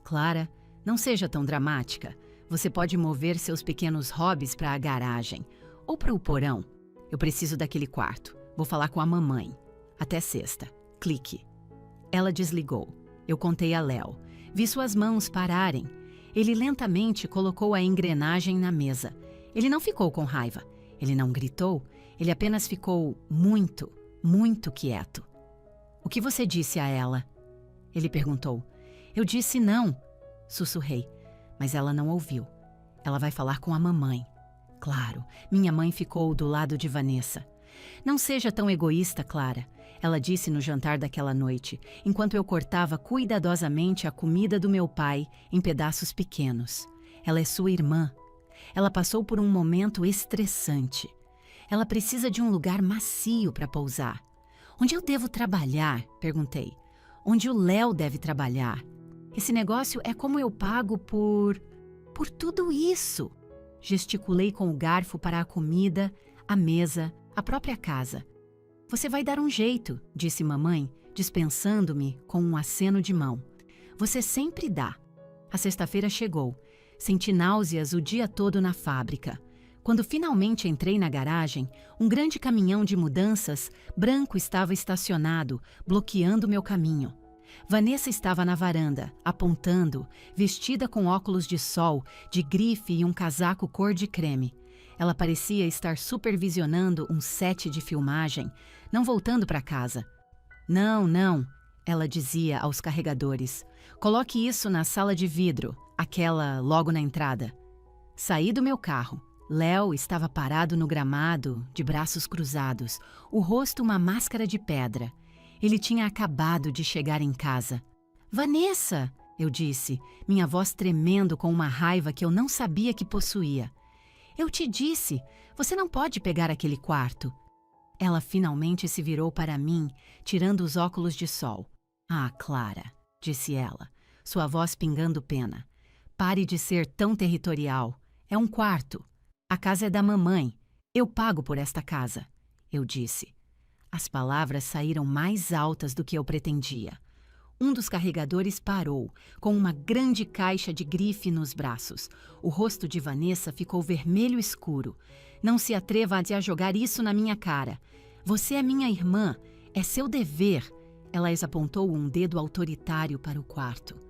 Clara, não seja tão dramática. Você pode mover seus pequenos hobbies para a garagem ou para o porão. Eu preciso daquele quarto. Vou falar com a mamãe. Até sexta. clique. Ela desligou. Eu contei a Léo. Vi suas mãos pararem. Ele lentamente colocou a engrenagem na mesa. Ele não ficou com raiva. Ele não gritou. Ele apenas ficou muito, muito quieto. O que você disse a ela? Ele perguntou. Eu disse não, sussurrei, mas ela não ouviu. Ela vai falar com a mamãe. Claro, minha mãe ficou do lado de Vanessa. Não seja tão egoísta, Clara, ela disse no jantar daquela noite, enquanto eu cortava cuidadosamente a comida do meu pai em pedaços pequenos. Ela é sua irmã. Ela passou por um momento estressante. Ela precisa de um lugar macio para pousar. Onde eu devo trabalhar? Perguntei. Onde o Léo deve trabalhar? Esse negócio é como eu pago por tudo isso. Gesticulei com o garfo para a comida, a mesa, a própria casa. Você vai dar um jeito, disse mamãe, dispensando-me com um aceno de mão. Você sempre dá. A sexta-feira chegou. Senti náuseas o dia todo na fábrica. Quando finalmente entrei na garagem, um grande caminhão de mudanças branco estava estacionado, bloqueando meu caminho. Vanessa estava na varanda, apontando, vestida com óculos de sol, de grife e um casaco cor de creme. Ela parecia estar supervisionando um set de filmagem, não voltando para casa. Não, não, ela dizia aos carregadores. Coloque isso na sala de vidro, aquela logo na entrada. Saí do meu carro. Léo estava parado no gramado, de braços cruzados, o rosto uma máscara de pedra. Ele tinha acabado de chegar em casa. Vanessa, eu disse, minha voz tremendo com uma raiva que eu não sabia que possuía. Eu te disse, você não pode pegar aquele quarto. Ela finalmente se virou para mim, tirando os óculos de sol. Ah, Clara, disse ela, sua voz pingando pena. Pare de ser tão territorial. É um quarto. A casa é da mamãe. Eu pago por esta casa, eu disse. As palavras saíram mais altas do que eu pretendia. Um dos carregadores parou, com uma grande caixa de grife nos braços. O rosto de Vanessa ficou vermelho escuro. Não se atreva a jogar isso na minha cara. Você é minha irmã. É seu dever. Ela apontou um dedo autoritário para o quarto.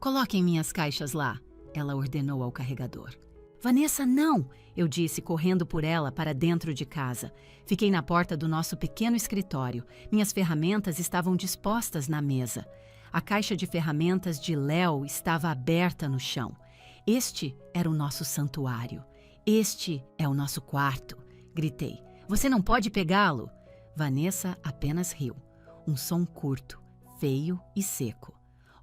Coloquem minhas caixas lá, ela ordenou ao carregador. Vanessa, não! Eu disse, correndo por ela para dentro de casa. Fiquei na porta do nosso pequeno escritório. Minhas ferramentas estavam dispostas na mesa. A caixa de ferramentas de Léo estava aberta no chão. Este era o nosso santuário. Este é o nosso quarto, gritei. Você não pode pegá-lo. Vanessa apenas riu. Um som curto, feio e seco.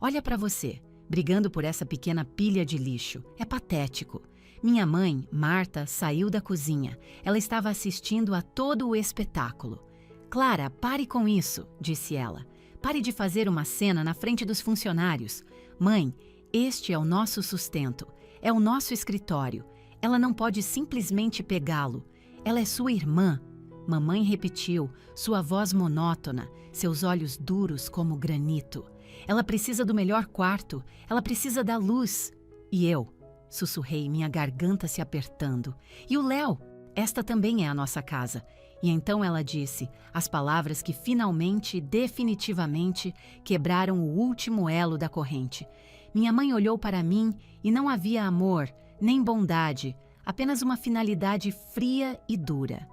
Olha para você, brigando por essa pequena pilha de lixo. É patético. Minha mãe, Marta, saiu da cozinha. Ela estava assistindo a todo o espetáculo. Clara, pare com isso, disse ela. Pare de fazer uma cena na frente dos funcionários. Mãe, este é o nosso sustento. É o nosso escritório. Ela não pode simplesmente pegá-lo. Ela é sua irmã. Mamãe repetiu, sua voz monótona, seus olhos duros como granito. Ela precisa do melhor quarto. Ela precisa da luz. E eu? Sussurrei, minha garganta se apertando. E o Léo? Esta também é a nossa casa. E então ela disse, as palavras que finalmente, definitivamente, quebraram o último elo da corrente. Minha mãe olhou para mim e não havia amor, nem bondade, apenas uma finalidade fria e dura.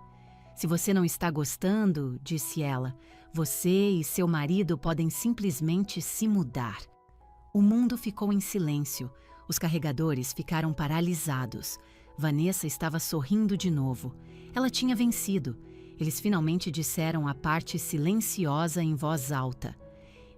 Se você não está gostando, disse ela, você e seu marido podem simplesmente se mudar. O mundo ficou em silêncio. Os carregadores ficaram paralisados. Vanessa estava sorrindo de novo. Ela tinha vencido. Eles finalmente disseram a parte silenciosa em voz alta.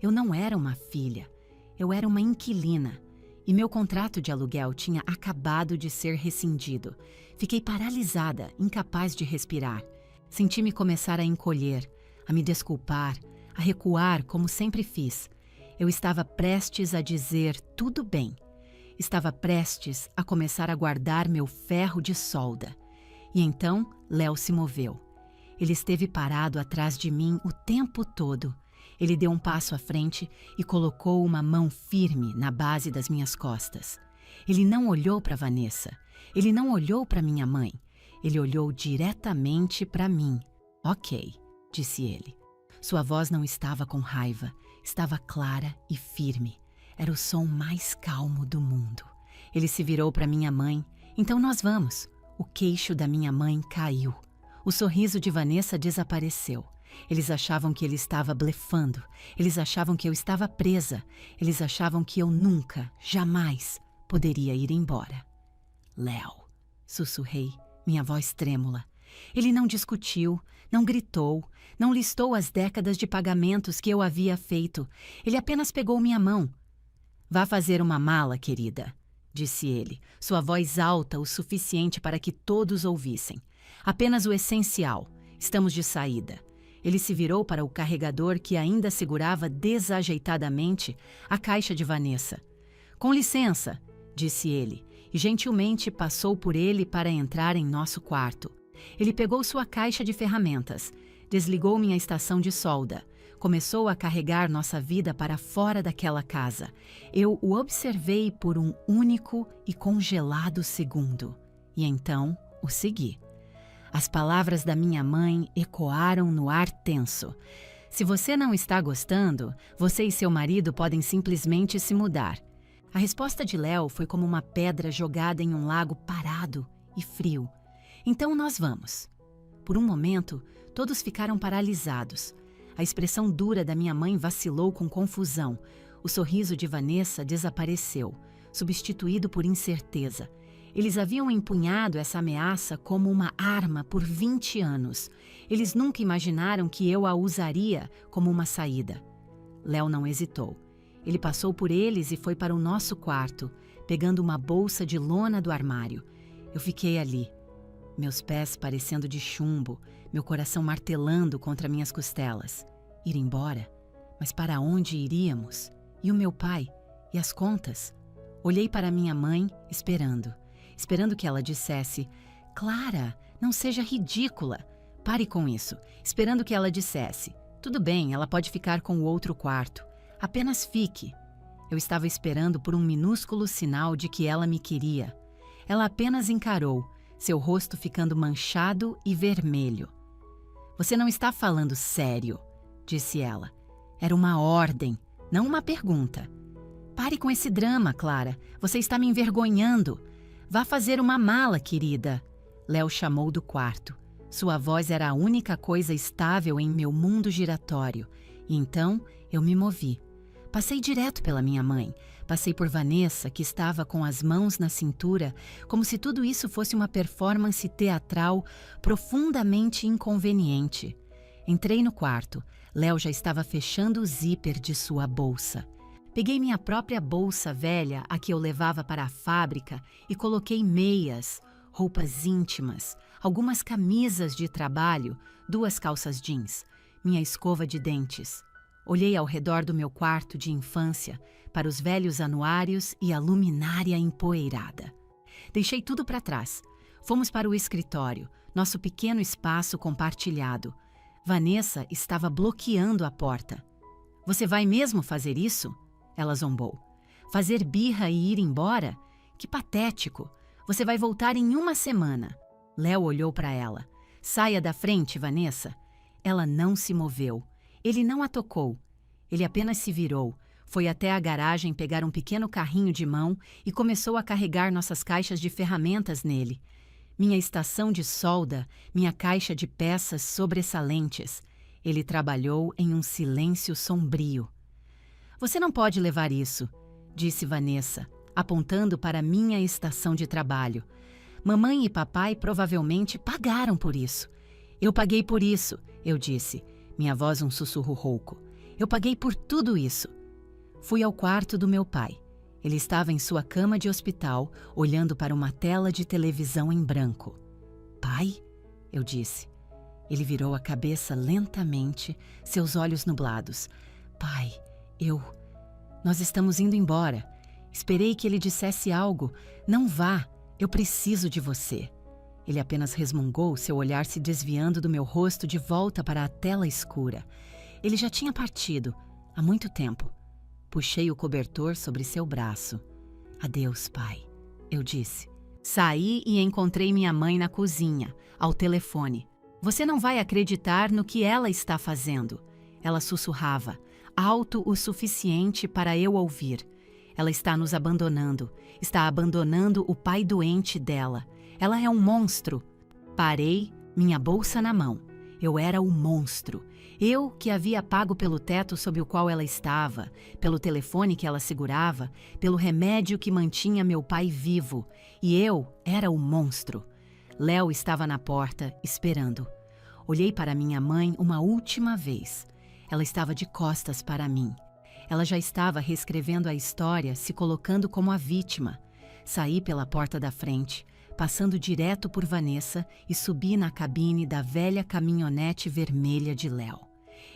Eu não era uma filha. Eu era uma inquilina. E meu contrato de aluguel tinha acabado de ser rescindido. Fiquei paralisada, incapaz de respirar. Senti-me começar a encolher, a me desculpar, a recuar como sempre fiz. Eu estava prestes a dizer tudo bem. Estava prestes a começar a guardar meu ferro de solda. E então, Léo se moveu. Ele esteve parado atrás de mim o tempo todo. Ele deu um passo à frente e colocou uma mão firme na base das minhas costas. Ele não olhou para Vanessa. Ele não olhou para minha mãe. Ele olhou diretamente para mim. Ok, disse ele. Sua voz não estava com raiva, estava clara e firme. Era o som mais calmo do mundo. Ele se virou para minha mãe. Então nós vamos. O queixo da minha mãe caiu. O sorriso de Vanessa desapareceu. Eles achavam que ele estava blefando. Eles achavam que eu estava presa. Eles achavam que eu nunca, jamais, poderia ir embora. Léo, sussurrei, minha voz trêmula. Ele não discutiu, não gritou, não listou as décadas de pagamentos que eu havia feito. Ele apenas pegou minha mão. Vá fazer uma mala, querida, disse ele, sua voz alta o suficiente para que todos ouvissem. Apenas o essencial. Estamos de saída. Ele se virou para o carregador que ainda segurava desajeitadamente a caixa de Vanessa. Com licença, disse ele, e gentilmente passou por ele para entrar em nosso quarto. Ele pegou sua caixa de ferramentas, desligou minha estação de solda, começou a carregar nossa vida para fora daquela casa. Eu o observei por um único e congelado segundo, e então o segui. As palavras da minha mãe ecoaram no ar tenso. Se você não está gostando, você e seu marido podem simplesmente se mudar. A resposta de Léo foi como uma pedra jogada em um lago parado e frio. Então nós vamos. Por um momento, todos ficaram paralisados. A expressão dura da minha mãe vacilou com confusão. O sorriso de Vanessa desapareceu, substituído por incerteza. Eles haviam empunhado essa ameaça como uma arma por 20 anos. Eles nunca imaginaram que eu a usaria como uma saída. Léo não hesitou. Ele passou por eles e foi para o nosso quarto, pegando uma bolsa de lona do armário. Eu fiquei ali, meus pés parecendo de chumbo, meu coração martelando contra minhas costelas. Ir embora? Mas para onde iríamos? E o meu pai? E as contas? Olhei para minha mãe, esperando que ela dissesse: Clara, não seja ridícula. Pare com isso. Esperando que ela dissesse: tudo bem, ela pode ficar com o outro quarto. Apenas fique. Eu estava esperando por um minúsculo sinal de que ela me queria. Ela apenas encarou, seu rosto ficando manchado e vermelho. Você não está falando sério, disse ela. Era uma ordem, não uma pergunta. Pare com esse drama, Clara. Você está me envergonhando. Vá fazer uma mala, querida. Léo chamou do quarto. Sua voz era a única coisa estável em meu mundo giratório. E então eu me movi. Passei direto pela minha mãe. Passei por Vanessa, que estava com as mãos na cintura, como se tudo isso fosse uma performance teatral profundamente inconveniente. Entrei no quarto. Léo já estava fechando o zíper de sua bolsa. Peguei minha própria bolsa velha, a que eu levava para a fábrica, e coloquei meias, roupas íntimas, algumas camisas de trabalho, 2 calças jeans, minha escova de dentes. Olhei ao redor do meu quarto de infância, para os velhos anuários e a luminária empoeirada. Deixei tudo para trás. Fomos para o escritório, nosso pequeno espaço compartilhado. Vanessa estava bloqueando a porta. Você vai mesmo fazer isso? Ela zombou. Fazer birra e ir embora? Que patético! Você vai voltar em 1 semana. Léo olhou para ela. Saia da frente, Vanessa. Ela não se moveu. Ele não a tocou. Ele apenas se virou, foi até a garagem pegar um pequeno carrinho de mão e começou a carregar nossas caixas de ferramentas nele. Minha estação de solda, minha caixa de peças sobressalentes. Ele trabalhou em um silêncio sombrio. Você não pode levar isso, disse Vanessa, apontando para minha estação de trabalho. Mamãe e papai provavelmente pagaram por isso. Eu paguei por isso, eu disse, minha voz um sussurro rouco. Eu paguei por tudo isso. Fui ao quarto do meu pai. Ele estava em sua cama de hospital, olhando para uma tela de televisão em branco. Pai? Eu disse. Ele virou a cabeça lentamente, seus olhos nublados. Pai, Nós estamos indo embora. Esperei que ele dissesse algo. Não vá, eu preciso de você. Ele apenas resmungou, seu olhar se desviando do meu rosto de volta para a tela escura. Ele já tinha partido, há muito tempo. Puxei o cobertor sobre seu braço. Adeus, pai, eu disse. Saí e encontrei minha mãe na cozinha, ao telefone. Você não vai acreditar no que ela está fazendo. Ela sussurrava, alto o suficiente para eu ouvir. Ela está nos abandonando. Está abandonando o pai doente dela. Ela é um monstro. Parei, minha bolsa na mão. Eu era o monstro. Eu que havia pago pelo teto sob o qual ela estava, pelo telefone que ela segurava, pelo remédio que mantinha meu pai vivo. E eu era o monstro. Léo estava na porta, esperando. Olhei para minha mãe uma última vez. Ela estava de costas para mim. Ela já estava reescrevendo a história, se colocando como a vítima. Saí pela porta da frente, passando direto por Vanessa e subi na cabine da velha caminhonete vermelha de Léo.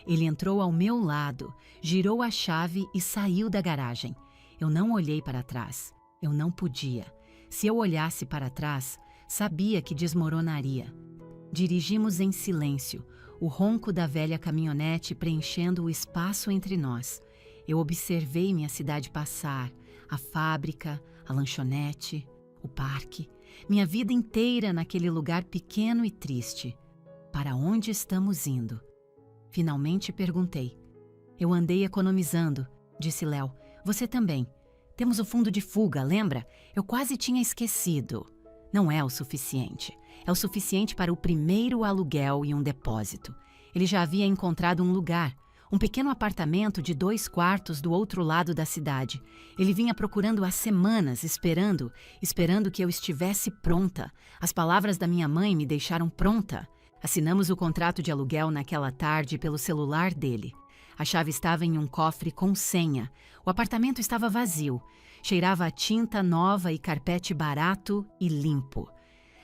Ele entrou ao meu lado, girou a chave e saiu da garagem. Eu não olhei para trás. Eu não podia. Se eu olhasse para trás, sabia que desmoronaria. Dirigimos em silêncio, o ronco da velha caminhonete preenchendo o espaço entre nós. Eu observei minha cidade passar, a fábrica, a lanchonete, o parque, minha vida inteira naquele lugar pequeno e triste. Para onde estamos indo? Finalmente perguntei. Eu andei economizando, disse Léo. Você também. Temos o fundo de fuga, lembra? Eu quase tinha esquecido. Não é o suficiente. É o suficiente para o primeiro aluguel e um depósito. Ele já havia encontrado um lugar, um pequeno apartamento de 2 quartos do outro lado da cidade. Ele vinha procurando há semanas, esperando que eu estivesse pronta. As palavras da minha mãe me deixaram pronta. Assinamos o contrato de aluguel naquela tarde pelo celular dele. A chave estava em um cofre com senha. O apartamento estava vazio. Cheirava a tinta nova e carpete barato e limpo.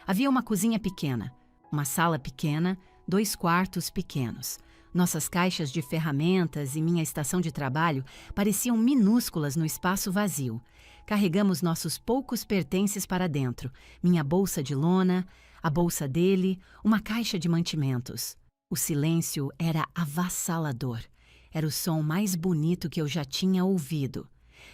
Havia uma cozinha pequena, uma sala pequena, 2 quartos pequenos. Nossas caixas de ferramentas e minha estação de trabalho pareciam minúsculas no espaço vazio. Carregamos nossos poucos pertences para dentro. Minha bolsa de lona, a bolsa dele, uma caixa de mantimentos. O silêncio era avassalador. Era o som mais bonito que eu já tinha ouvido.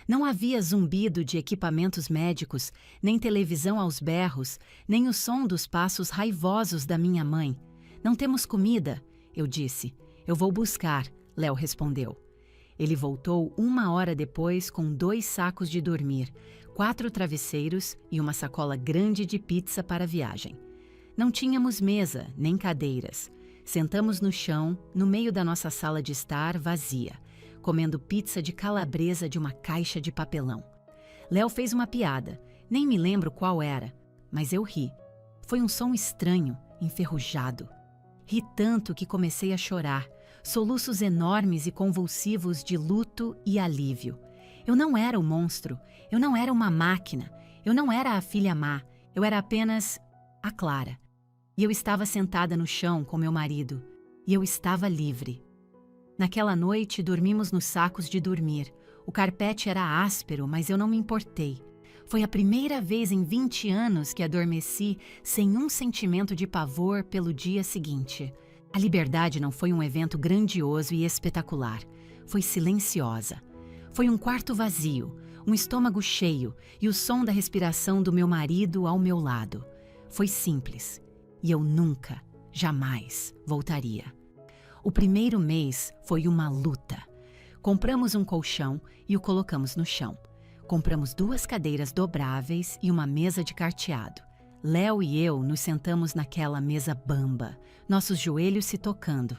Não havia zumbido de equipamentos médicos, nem televisão aos berros, nem o som dos passos raivosos da minha mãe. Não temos comida, eu disse. Eu vou buscar, Léo respondeu. Ele voltou 1 hora depois com 2 sacos de dormir, 4 travesseiros e uma sacola grande de pizza para a viagem. Não tínhamos mesa, nem cadeiras. Sentamos no chão, no meio da nossa sala de estar vazia, comendo pizza de calabresa de uma caixa de papelão. Léo fez uma piada, nem me lembro qual era, mas eu ri. Foi um som estranho, enferrujado. Ri tanto que comecei a chorar, soluços enormes e convulsivos de luto e alívio. Eu não era o monstro, eu não era uma máquina, eu não era a filha má, eu era apenas a Clara. E eu estava sentada no chão com meu marido, e eu estava livre. Naquela noite, dormimos nos sacos de dormir. O carpete era áspero, mas eu não me importei. Foi a primeira vez em 20 anos que adormeci sem um sentimento de pavor pelo dia seguinte. A liberdade não foi um evento grandioso e espetacular. Foi silenciosa. Foi um quarto vazio, um estômago cheio e o som da respiração do meu marido ao meu lado. Foi simples. E eu nunca, jamais voltaria. O primeiro mês foi uma luta. Compramos um colchão e o colocamos no chão. Compramos 2 cadeiras dobráveis e uma mesa de carteado. Léo e eu nos sentamos naquela mesa bamba, nossos joelhos se tocando.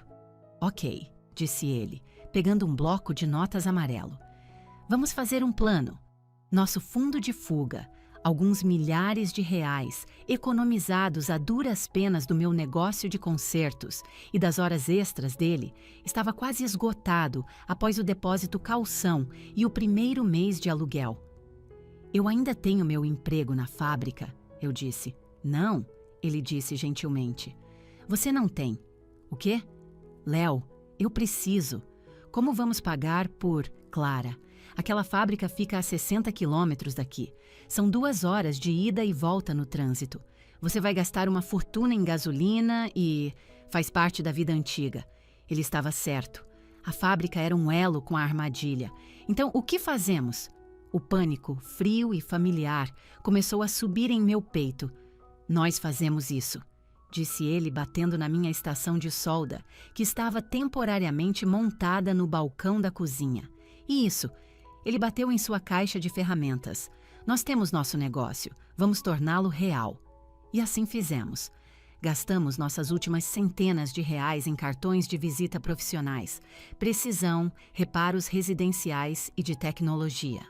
Ok, disse ele, pegando um bloco de notas amarelo. Vamos fazer um plano. Nosso fundo de fuga, alguns milhares de reais, economizados a duras penas do meu negócio de concertos e das horas extras dele, estava quase esgotado após o depósito calção e o primeiro mês de aluguel. Eu ainda tenho meu emprego na fábrica, eu disse. Não, ele disse gentilmente. Você não tem. O quê? Léo, eu preciso. Como vamos pagar por Clara? Aquela fábrica fica a 60 quilômetros daqui. São 2 horas de ida e volta no trânsito. Você vai gastar uma fortuna em gasolina e faz parte da vida antiga. Ele estava certo. A fábrica era um elo com a armadilha. Então, o que fazemos? O pânico, frio e familiar, começou a subir em meu peito. Nós fazemos isso, disse ele, batendo na minha estação de solda, que estava temporariamente montada no balcão da cozinha. E isso, ele bateu em sua caixa de ferramentas. Nós temos nosso negócio, vamos torná-lo real. E assim fizemos. Gastamos nossas últimas centenas de reais em cartões de visita profissionais, precisão, reparos residenciais e de tecnologia.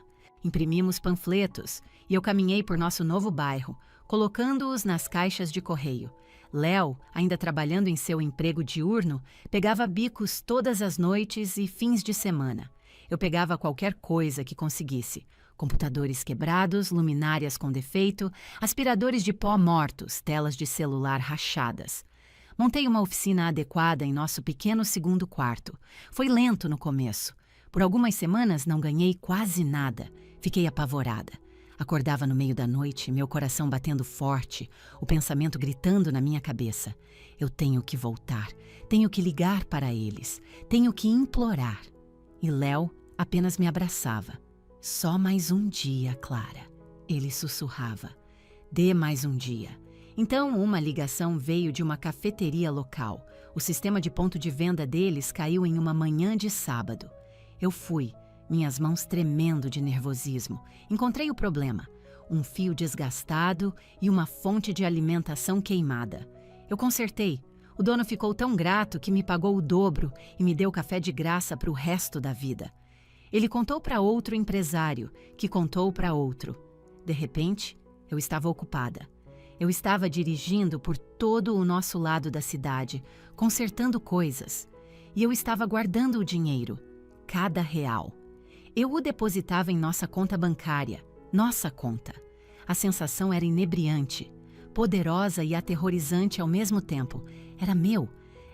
Imprimimos panfletos e eu caminhei por nosso novo bairro, colocando-os nas caixas de correio. Léo, ainda trabalhando em seu emprego diurno, pegava bicos todas as noites e fins de semana. Eu pegava qualquer coisa que conseguisse. Computadores quebrados, luminárias com defeito, aspiradores de pó mortos, telas de celular rachadas. Montei uma oficina adequada em nosso pequeno segundo quarto. Foi lento no começo. Por algumas semanas não ganhei quase nada. Fiquei apavorada. Acordava no meio da noite, meu coração batendo forte, o pensamento gritando na minha cabeça. Eu tenho que voltar, tenho que ligar para eles, tenho que implorar. E Léo apenas me abraçava. Só mais um dia, Clara. Ele sussurrava. Dê mais um dia. Então, uma ligação veio de uma cafeteria local. O sistema de ponto de venda deles caiu em uma manhã de sábado. Eu fui, minhas mãos tremendo de nervosismo. Encontrei o problema. Um fio desgastado e uma fonte de alimentação queimada. Eu consertei. O dono ficou tão grato que me pagou o dobro e me deu café de graça para o resto da vida. Ele contou para outro empresário, que contou para outro. De repente, eu estava ocupada. Eu estava dirigindo por todo o nosso lado da cidade, consertando coisas. E eu estava guardando o dinheiro, cada real. Eu o depositava em nossa conta bancária, nossa conta. A sensação era inebriante, poderosa e aterrorizante ao mesmo tempo. Era meu.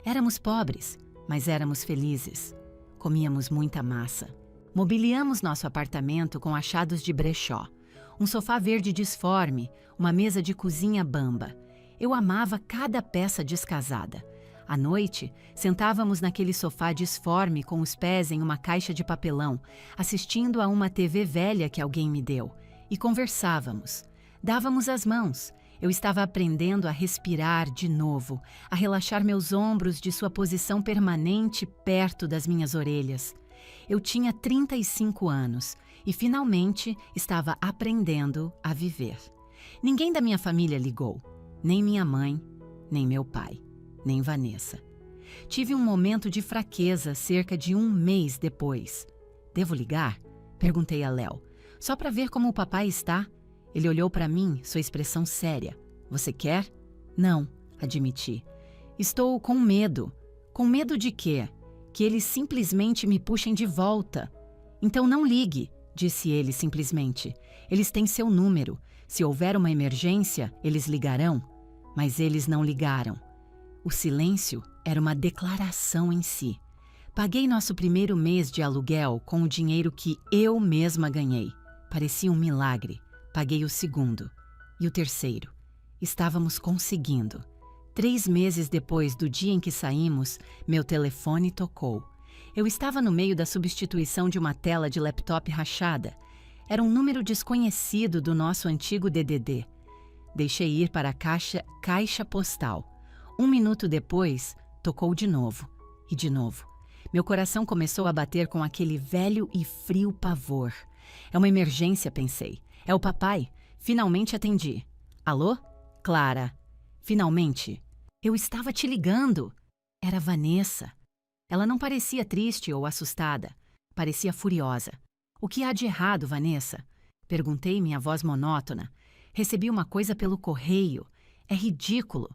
Éramos pobres, mas éramos felizes. Comíamos muita massa. Mobiliamos nosso apartamento com achados de brechó. Um sofá verde disforme, uma mesa de cozinha bamba. Eu amava cada peça descasada. À noite, sentávamos naquele sofá disforme com os pés em uma caixa de papelão, assistindo a uma TV velha que alguém me deu. E conversávamos. Dávamos as mãos. Eu estava aprendendo a respirar de novo, a relaxar meus ombros de sua posição permanente perto das minhas orelhas. Eu tinha 35 anos e finalmente estava aprendendo a viver. Ninguém da minha família ligou, nem minha mãe, nem meu pai, nem Vanessa. Tive um momento de fraqueza cerca de um mês depois. Devo ligar? Perguntei a Léo. Só para ver como o papai está. Ele olhou para mim, sua expressão séria. Você quer? Não, admiti. Estou com medo. Com medo de quê? Que eles simplesmente me puxem de volta. Então não ligue, disse ele simplesmente. Eles têm seu número. Se houver uma emergência, eles ligarão. Mas eles não ligaram. O silêncio era uma declaração em si. Paguei nosso primeiro mês de aluguel com o dinheiro que eu mesma ganhei. Parecia um milagre. Paguei o segundo. E o terceiro. Estávamos conseguindo. 3 meses depois do dia em que saímos, meu telefone tocou. Eu estava no meio da substituição de uma tela de laptop rachada. Era um número desconhecido do nosso antigo DDD. Deixei ir para a caixa postal. 1 minuto depois, tocou de novo. E de novo. Meu coração começou a bater com aquele velho e frio pavor. É uma emergência, pensei. É o papai. Finalmente atendi. Alô? Clara. Finalmente. Eu estava te ligando. Era Vanessa. Ela não parecia triste ou assustada. Parecia furiosa. O que há de errado, Vanessa? Perguntei minha voz monótona. Recebi uma coisa pelo correio. É ridículo.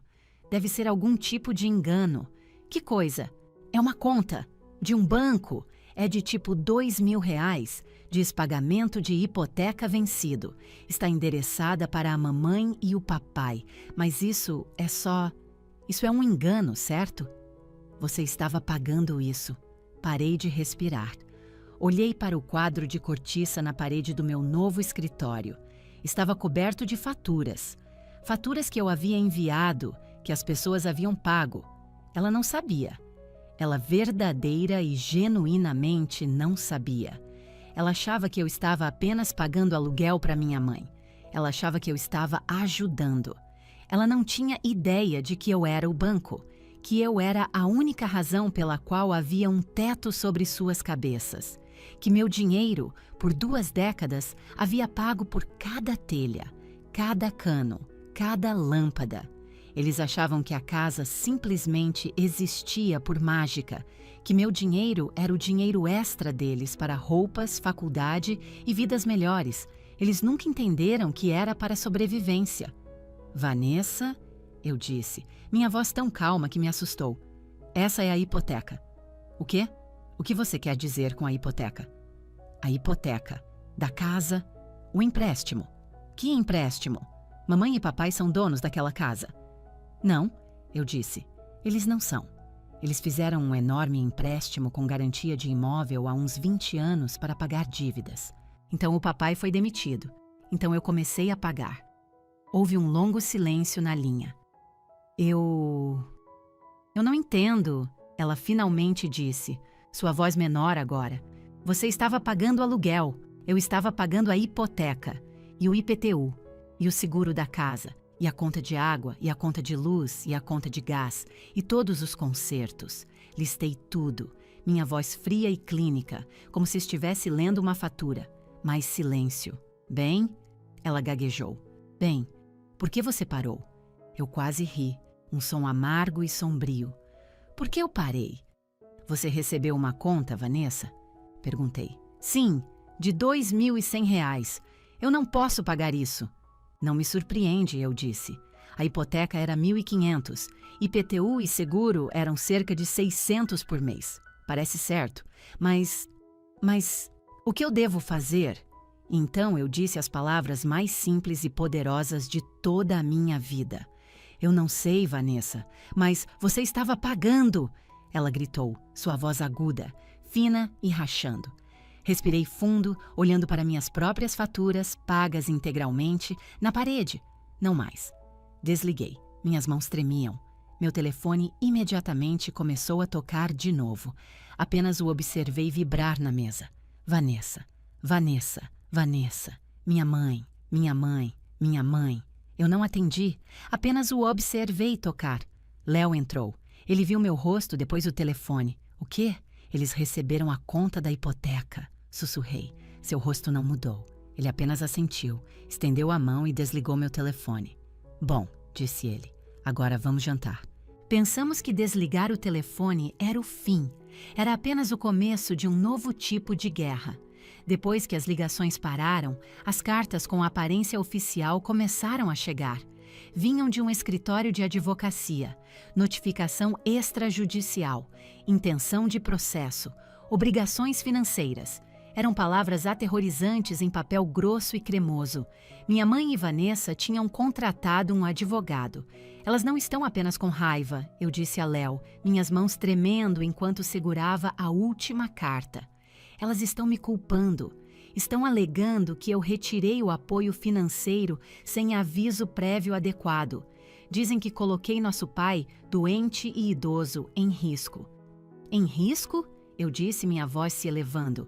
Deve ser algum tipo de engano. Que coisa? É uma conta. De um banco. É de tipo R$2.000. Diz pagamento de hipoteca vencido. Está endereçada para a mamãe e o papai. Mas isso é só... Isso é um engano, certo? Você estava pagando isso. Parei de respirar. Olhei para o quadro de cortiça na parede do meu novo escritório. Estava coberto de faturas. Faturas que eu havia enviado, que as pessoas haviam pago. Ela não sabia. Ela verdadeira e genuinamente não sabia. Ela achava que eu estava apenas pagando aluguel para minha mãe. Ela achava que eu estava ajudando. Ela não tinha ideia de que eu era o banco, que eu era a única razão pela qual havia um teto sobre suas cabeças, que meu dinheiro, por 2 décadas, havia pago por cada telha, cada cano, cada lâmpada. Eles achavam que a casa simplesmente existia por mágica, que meu dinheiro era o dinheiro extra deles para roupas, faculdade e vidas melhores. Eles nunca entenderam que era para sobrevivência. Vanessa, eu disse, minha voz tão calma que me assustou. Essa é a hipoteca. O quê? O que você quer dizer com a hipoteca? A hipoteca. Da casa. O empréstimo. Que empréstimo? Mamãe e papai são donos daquela casa. Não, eu disse. Eles não são. Eles fizeram um enorme empréstimo com garantia de imóvel há uns 20 anos para pagar dívidas. Então o papai foi demitido. Então eu comecei a pagar. Houve um longo silêncio na linha. Eu não entendo, ela finalmente disse, sua voz menor agora. Você estava pagando aluguel, eu estava pagando a hipoteca, e o IPTU, e o seguro da casa, e a conta de água, e a conta de luz, e a conta de gás, e todos os consertos. Listei tudo, minha voz fria e clínica, como se estivesse lendo uma fatura. Mais silêncio. Bem, ela gaguejou. Bem, por que você parou? Eu quase ri, um som amargo e sombrio. Por que eu parei? Você recebeu uma conta, Vanessa? Perguntei. Sim, de R$2.100. Eu não posso pagar isso. Não me surpreende, eu disse. A hipoteca era 1.500. IPTU e seguro eram cerca de 600 por mês. Parece certo. Mas o que eu devo fazer? Então eu disse as palavras mais simples e poderosas de toda a minha vida. Eu não sei, Vanessa, mas você estava pagando! Ela gritou, sua voz aguda, fina e rachando. Respirei fundo, olhando para minhas próprias faturas, pagas integralmente, na parede. Não mais. Desliguei. Minhas mãos tremiam. Meu telefone imediatamente começou a tocar de novo. Apenas o observei vibrar na mesa. Vanessa, Vanessa, Vanessa. Minha mãe, minha mãe, minha mãe. Eu não atendi. Apenas o observei tocar. Léo entrou. Ele viu meu rosto depois do telefone. O quê? Eles receberam a conta da hipoteca. Sussurrei. Seu rosto não mudou. Ele apenas assentiu, estendeu a mão e desligou meu telefone. Bom, disse ele, agora vamos jantar. Pensamos que desligar o telefone era o fim. Era apenas o começo de um novo tipo de guerra. Depois que as ligações pararam, as cartas com aparência oficial começaram a chegar. Vinham de um escritório de advocacia, notificação extrajudicial, intenção de processo, obrigações financeiras. Eram palavras aterrorizantes em papel grosso e cremoso. Minha mãe e Vanessa tinham contratado um advogado. Elas não estão apenas com raiva, eu disse a Léo, minhas mãos tremendo enquanto segurava a última carta. Elas estão me culpando. Estão alegando que eu retirei o apoio financeiro sem aviso prévio adequado. Dizem que coloquei nosso pai, doente e idoso, em risco. Em risco? Eu disse, minha voz se elevando.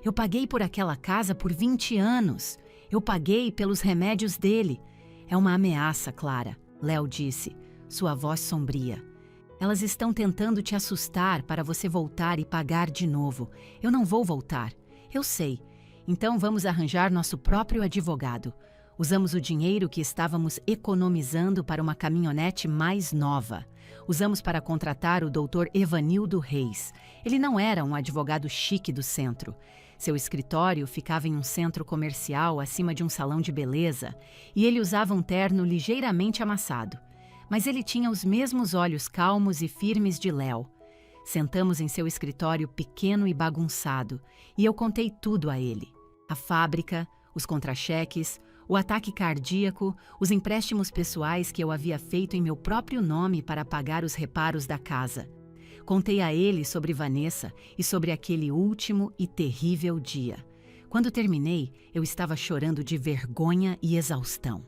Eu paguei por aquela casa por 20 anos. Eu paguei pelos remédios dele. É uma ameaça, Clara, Léo disse, sua voz sombria. Elas estão tentando te assustar para você voltar e pagar de novo. Eu não vou voltar. Eu sei. Então vamos arranjar nosso próprio advogado. Usamos o dinheiro que estávamos economizando para uma caminhonete mais nova. Usamos para contratar o Dr. Evanildo Reis. Ele não era um advogado chique do centro. Seu escritório ficava em um centro comercial acima de um salão de beleza e ele usava um terno ligeiramente amassado. Mas ele tinha os mesmos olhos calmos e firmes de Léo. Sentamos em seu escritório pequeno e bagunçado e eu contei tudo a ele. A fábrica, os contra-cheques, o ataque cardíaco, os empréstimos pessoais que eu havia feito em meu próprio nome para pagar os reparos da casa. Contei a ele sobre Vanessa e sobre aquele último e terrível dia. Quando terminei, eu estava chorando de vergonha e exaustão.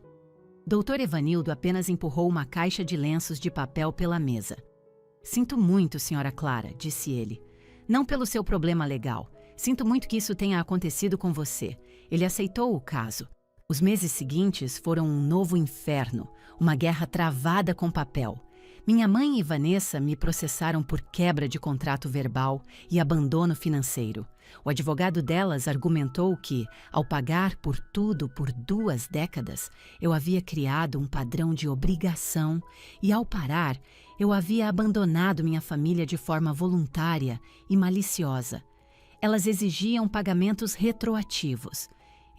Dr. Evanildo apenas empurrou uma caixa de lenços de papel pela mesa. Sinto muito, Sra. Clara, disse ele. Não pelo seu problema legal. Sinto muito que isso tenha acontecido com você. Ele aceitou o caso. Os meses seguintes foram um novo inferno, uma guerra travada com papel. Minha mãe e Vanessa me processaram por quebra de contrato verbal e abandono financeiro. O advogado delas argumentou que, ao pagar por tudo por 2 décadas, eu havia criado um padrão de obrigação e, ao parar, eu havia abandonado minha família de forma voluntária e maliciosa. Elas exigiam pagamentos retroativos.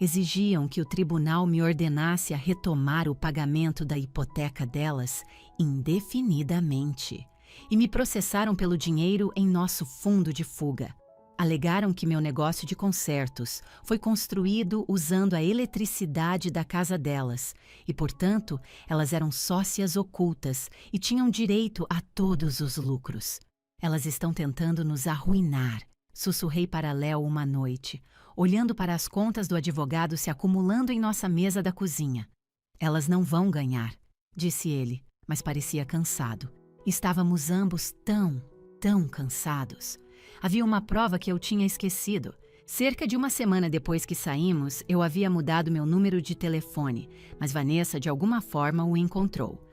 Exigiam que o tribunal me ordenasse a retomar o pagamento da hipoteca delas indefinidamente. E me processaram pelo dinheiro em nosso fundo de fuga. Alegaram que meu negócio de consertos foi construído usando a eletricidade da casa delas e, portanto, elas eram sócias ocultas e tinham direito a todos os lucros. Elas estão tentando nos arruinar, sussurrei para Léo uma noite, olhando para as contas do advogado se acumulando em nossa mesa da cozinha. Elas não vão ganhar, disse ele, mas parecia cansado. Estávamos ambos tão cansados. Havia uma prova que eu tinha esquecido. Cerca de uma semana depois que saímos, eu havia mudado meu número de telefone, mas Vanessa de alguma forma o encontrou.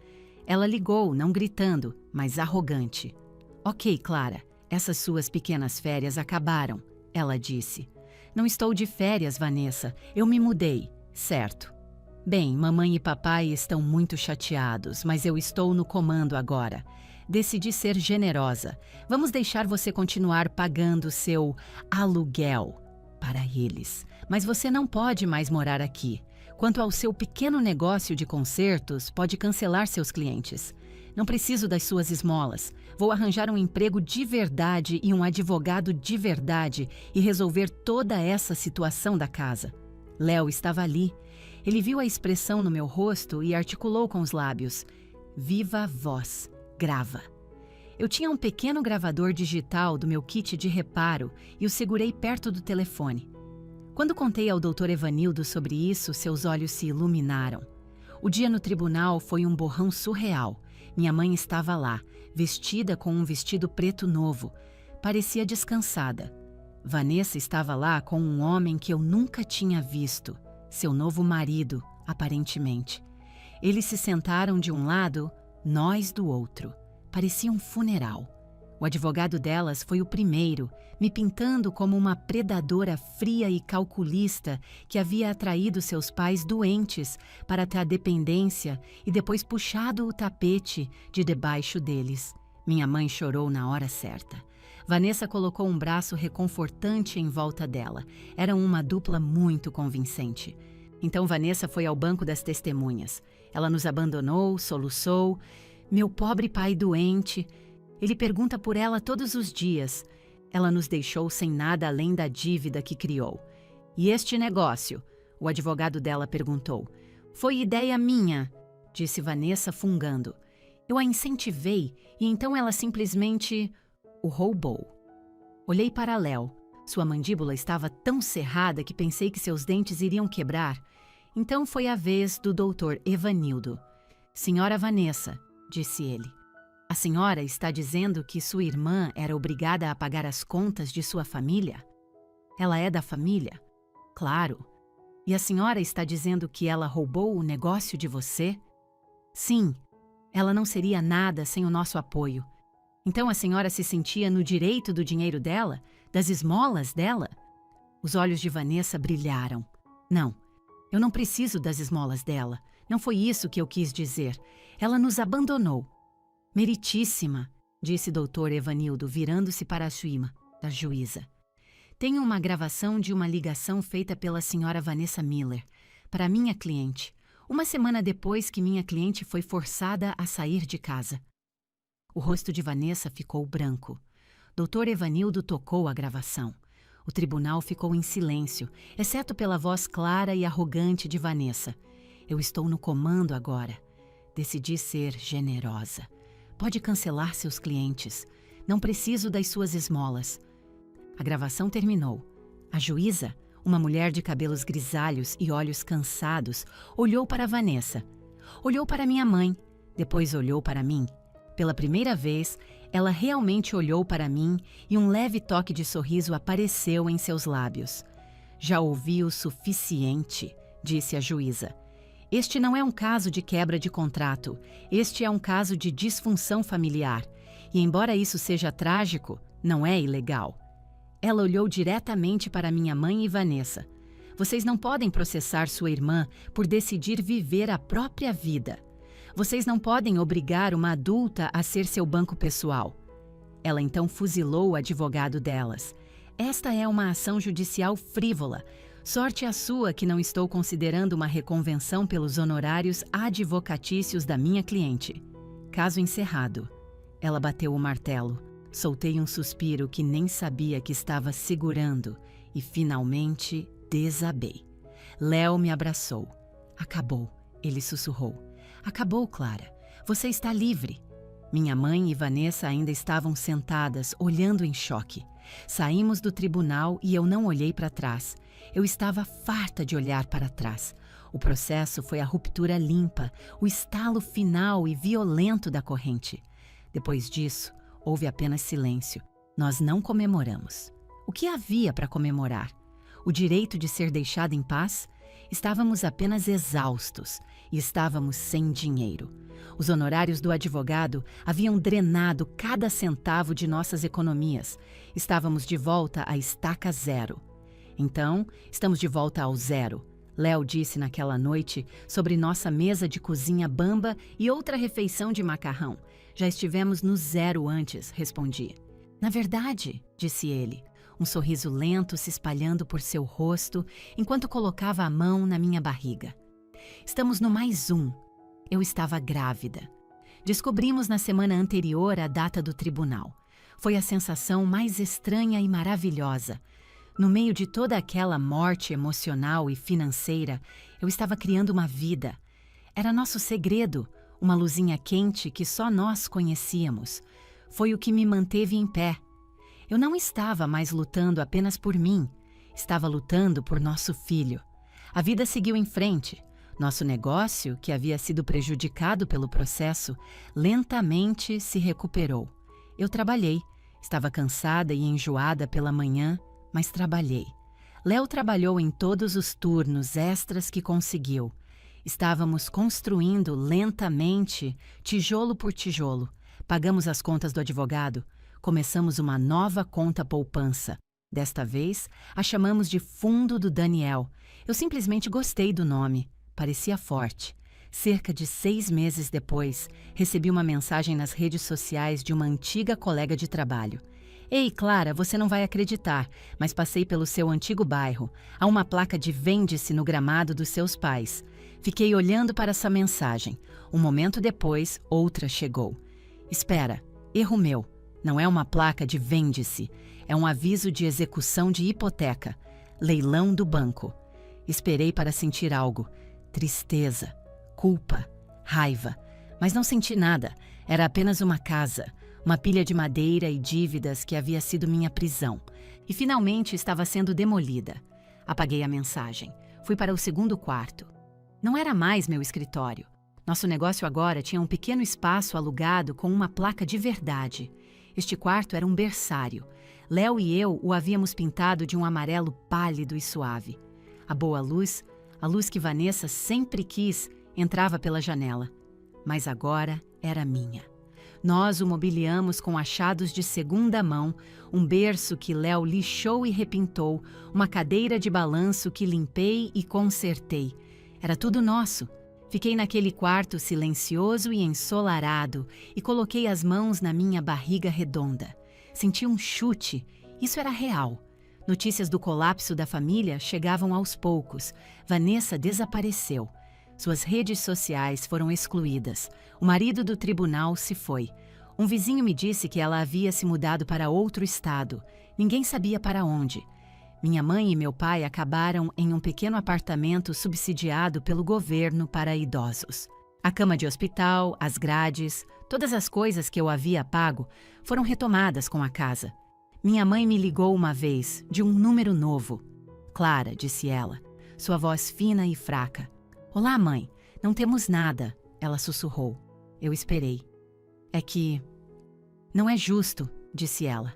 Ela ligou, não gritando, mas arrogante. Ok, Clara, essas suas pequenas férias acabaram, ela disse. Não estou de férias, Vanessa. Eu me mudei. Certo. Bem, mamãe e papai estão muito chateados, mas eu estou no comando agora. Decidi ser generosa. Vamos deixar você continuar pagando seu aluguel para eles. Mas você não pode mais morar aqui. Quanto ao seu pequeno negócio de consertos, pode cancelar seus clientes. Não preciso das suas esmolas. Vou arranjar um emprego de verdade e um advogado de verdade e resolver toda essa situação da casa. Léo estava ali. Ele viu a expressão no meu rosto e articulou com os lábios. Viva voz, grava. Eu tinha um pequeno gravador digital do meu kit de reparo e o segurei perto do telefone. Quando contei ao Dr. Evanildo sobre isso, seus olhos se iluminaram. O dia no tribunal foi um borrão surreal. Minha mãe estava lá, vestida com um vestido preto novo. Parecia descansada. Vanessa estava lá com um homem que eu nunca tinha visto. Seu novo marido, aparentemente. Eles se sentaram de um lado, nós do outro. Parecia um funeral. O advogado delas foi o primeiro, me pintando como uma predadora fria e calculista que havia atraído seus pais doentes para a dependência e depois puxado o tapete de debaixo deles. Minha mãe chorou na hora certa. Vanessa colocou um braço reconfortante em volta dela. Era uma dupla muito convincente. Então Vanessa foi ao banco das testemunhas. Ela nos abandonou, soluçou. Meu pobre pai doente. Ele pergunta por ela todos os dias. Ela nos deixou sem nada além da dívida que criou. E este negócio? O advogado dela perguntou. Foi ideia minha, disse Vanessa fungando. Eu a incentivei e então ela simplesmente o roubou. Olhei para Léo. Sua mandíbula estava tão cerrada que pensei que seus dentes iriam quebrar. Então foi a vez do Dr. Evanildo. Senhora Vanessa, disse ele. A senhora está dizendo que sua irmã era obrigada a pagar as contas de sua família? Ela é da família? Claro. E a senhora está dizendo que ela roubou o negócio de você? Sim. Ela não seria nada sem o nosso apoio. Então a senhora se sentia no direito do dinheiro dela? Das esmolas dela? Os olhos de Vanessa brilharam. Não, eu não preciso das esmolas dela. Não foi isso que eu quis dizer. Ela nos abandonou. Meritíssima, disse Dr. Evanildo, virando-se para a Shuima, da juíza. Tenho uma gravação de uma ligação feita pela senhora Vanessa Miller, para minha cliente, uma semana depois que minha cliente foi forçada a sair de casa. O rosto de Vanessa ficou branco. Dr. Evanildo tocou a gravação. O tribunal ficou em silêncio, exceto pela voz clara e arrogante de Vanessa. Eu estou no comando agora. Decidi ser generosa. Pode cancelar seus clientes. Não preciso das suas esmolas. A gravação terminou. A juíza, uma mulher de cabelos grisalhos e olhos cansados, olhou para Vanessa. Olhou para minha mãe. Depois olhou para mim. Pela primeira vez, ela realmente olhou para mim e um leve toque de sorriso apareceu em seus lábios. Já ouvi o suficiente, disse a juíza. Este não é um caso de quebra de contrato, este é um caso de disfunção familiar. E embora isso seja trágico, não é ilegal. Ela olhou diretamente para minha mãe e Vanessa. Vocês não podem processar sua irmã por decidir viver a própria vida. Vocês não podem obrigar uma adulta a ser seu banco pessoal. Ela então fuzilou o advogado delas. Esta é uma ação judicial frívola. Sorte a sua que não estou considerando uma reconvenção pelos honorários advocatícios da minha cliente. Caso encerrado. Ela bateu o martelo. Soltei um suspiro que nem sabia que estava segurando e finalmente desabei. Léo me abraçou. Acabou, ele sussurrou. Acabou, Clara. Você está livre. Minha mãe e Vanessa ainda estavam sentadas, olhando em choque. Saímos do tribunal e eu não olhei para trás. Eu estava farta de olhar para trás. O processo foi a ruptura limpa, o estalo final e violento da corrente. Depois disso, houve apenas silêncio. Nós não comemoramos. O que havia para comemorar? O direito de ser deixado em paz? Estávamos apenas exaustos e estávamos sem dinheiro. Os honorários do advogado haviam drenado cada centavo de nossas economias. Estávamos de volta à estaca zero. Então, estamos de volta ao zero. Léo disse naquela noite sobre nossa mesa de cozinha bamba e outra refeição de macarrão. Já estivemos no zero antes, respondi. Na verdade, disse ele, um sorriso lento se espalhando por seu rosto enquanto colocava a mão na minha barriga. Estamos no mais um. Eu estava grávida. Descobrimos na semana anterior a data do tribunal. Foi a sensação mais estranha e maravilhosa. No meio de toda aquela morte emocional e financeira, eu estava criando uma vida. Era nosso segredo, uma luzinha quente que só nós conhecíamos. Foi o que me manteve em pé. Eu não estava mais lutando apenas por mim. Estava lutando por nosso filho. A vida seguiu em frente. Nosso negócio, que havia sido prejudicado pelo processo, lentamente se recuperou. Eu trabalhei. Estava cansada e enjoada pela manhã, mas trabalhei. Léo trabalhou em todos os turnos extras que conseguiu. Estávamos construindo lentamente, tijolo por tijolo. Pagamos as contas do advogado. Começamos uma nova conta poupança. Desta vez, a chamamos de Fundo do Daniel. Eu simplesmente gostei do nome. Parecia forte. Cerca de 6 meses depois, recebi uma mensagem nas redes sociais de uma antiga colega de trabalho. Ei, Clara, você não vai acreditar, mas passei pelo seu antigo bairro. Há uma placa de vende-se no gramado dos seus pais. Fiquei olhando para essa mensagem. Um momento depois, outra chegou. Espera, erro meu. Não é uma placa de vende-se. É um aviso de execução de hipoteca. Leilão do banco. Esperei para sentir algo. Tristeza, culpa, raiva. Mas não senti nada. Era apenas uma casa. Uma pilha de madeira e dívidas que havia sido minha prisão. E finalmente estava sendo demolida. Apaguei a mensagem. Fui para o segundo quarto. Não era mais meu escritório. Nosso negócio agora tinha um pequeno espaço alugado com uma placa de verdade. Este quarto era um berçário. Léo e eu o havíamos pintado de um amarelo pálido e suave. A boa luz, a luz que Vanessa sempre quis, entrava pela janela. Mas agora era minha. Nós o mobiliamos com achados de segunda mão, um berço que Léo lixou e repintou, uma cadeira de balanço que limpei e consertei. Era tudo nosso. Fiquei naquele quarto silencioso e ensolarado e coloquei as mãos na minha barriga redonda. Senti um chute. Isso era real. Notícias do colapso da família chegavam aos poucos. Vanessa desapareceu. Suas redes sociais foram excluídas. O marido do tribunal se foi. Um vizinho me disse que ela havia se mudado para outro estado. Ninguém sabia para onde. Minha mãe e meu pai acabaram em um pequeno apartamento subsidiado pelo governo para idosos. A cama de hospital, as grades, todas as coisas que eu havia pago foram retomadas com a casa. Minha mãe me ligou uma vez, de um número novo. Clara, disse ela, sua voz fina e fraca. Olá, mãe, não temos nada, ela sussurrou. Eu esperei. É que... Não é justo, disse ela.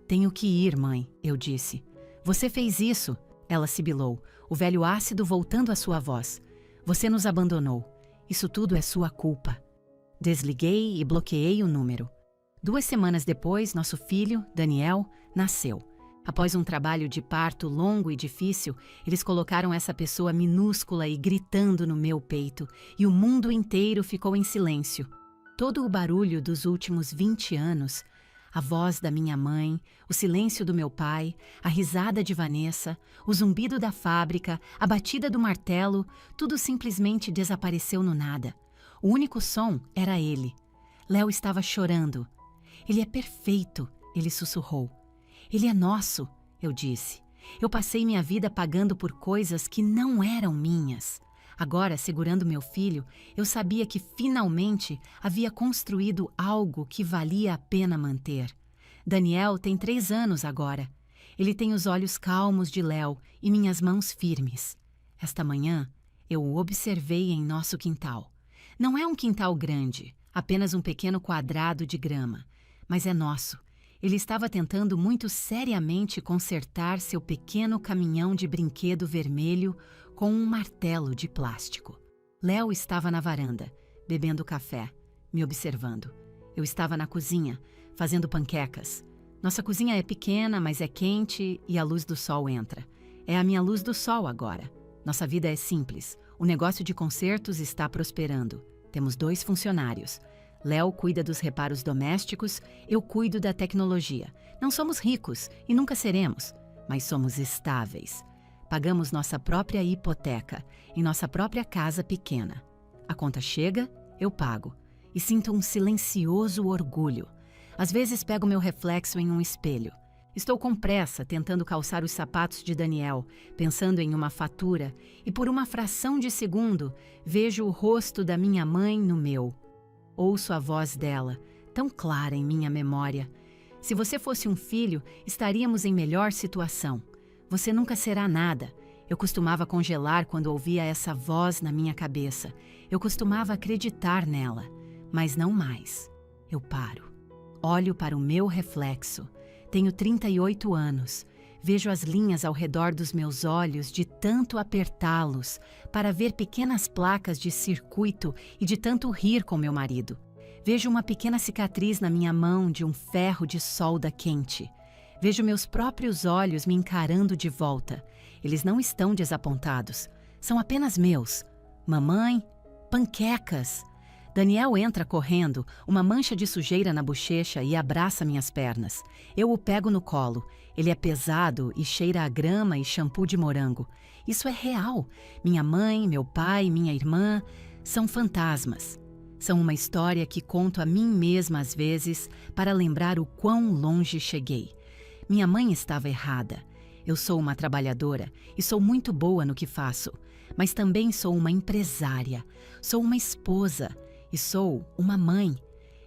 Tenho que ir, mãe, eu disse. Você fez isso. Ela sibilou, o velho ácido voltando à sua voz. Você nos abandonou. Isso tudo é sua culpa. Desliguei e bloqueei o número. 2 semanas depois, nosso filho, Daniel, nasceu. Após um trabalho de parto longo e difícil, eles colocaram essa pessoa minúscula e gritando no meu peito, e o mundo inteiro ficou em silêncio. Todo o barulho dos últimos 20 anos, a voz da minha mãe, o silêncio do meu pai, a risada de Vanessa, o zumbido da fábrica, a batida do martelo, tudo simplesmente desapareceu no nada. O único som era ele. Léo estava chorando. Ele é perfeito, ele sussurrou. Ele é nosso, eu disse. Eu passei minha vida pagando por coisas que não eram minhas. Agora, segurando meu filho, eu sabia que finalmente havia construído algo que valia a pena manter. Daniel tem 3 anos agora. Ele tem os olhos calmos de Léo e minhas mãos firmes. Esta manhã, eu o observei em nosso quintal. Não é um quintal grande, apenas um pequeno quadrado de grama, mas é nosso. Ele estava tentando muito seriamente consertar seu pequeno caminhão de brinquedo vermelho com um martelo de plástico. Léo estava na varanda, bebendo café, me observando. Eu estava na cozinha, fazendo panquecas. Nossa cozinha é pequena, mas é quente e a luz do sol entra. É a minha luz do sol agora. Nossa vida é simples. O negócio de consertos está prosperando. Temos 2 funcionários. Léo cuida dos reparos domésticos, eu cuido da tecnologia. Não somos ricos e nunca seremos, mas somos estáveis. Pagamos nossa própria hipoteca em nossa própria casa pequena. A conta chega, eu pago. E sinto um silencioso orgulho. Às vezes pego meu reflexo em um espelho. Estou com pressa tentando calçar os sapatos de Daniel, pensando em uma fatura, e por uma fração de segundo vejo o rosto da minha mãe no meu. Ouço a voz dela, tão clara em minha memória. Se você fosse um filho, estaríamos em melhor situação. Você nunca será nada. Eu costumava congelar quando ouvia essa voz na minha cabeça. Eu costumava acreditar nela, mas não mais. Eu paro. Olho para o meu reflexo. Tenho 38 anos. Vejo as linhas ao redor dos meus olhos de tanto apertá-los para ver pequenas placas de circuito e de tanto rir com meu marido. Vejo uma pequena cicatriz na minha mão de um ferro de solda quente. Vejo meus próprios olhos me encarando de volta. Eles não estão desapontados. São apenas meus. Mamãe, panquecas. Daniel entra correndo, uma mancha de sujeira na bochecha e abraça minhas pernas. Eu o pego no colo. Ele é pesado e cheira a grama e shampoo de morango. Isso é real. Minha mãe, meu pai, minha irmã são fantasmas. São uma história que conto a mim mesma às vezes para lembrar o quão longe cheguei. Minha mãe estava errada. Eu sou uma trabalhadora e sou muito boa no que faço, mas também sou uma empresária, sou uma esposa e sou uma mãe.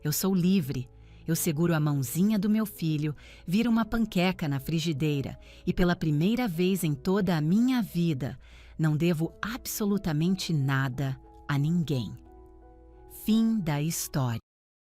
Eu sou livre. Eu seguro a mãozinha do meu filho, viro uma panqueca na frigideira e pela primeira vez em toda a minha vida, não devo absolutamente nada a ninguém. Fim da história.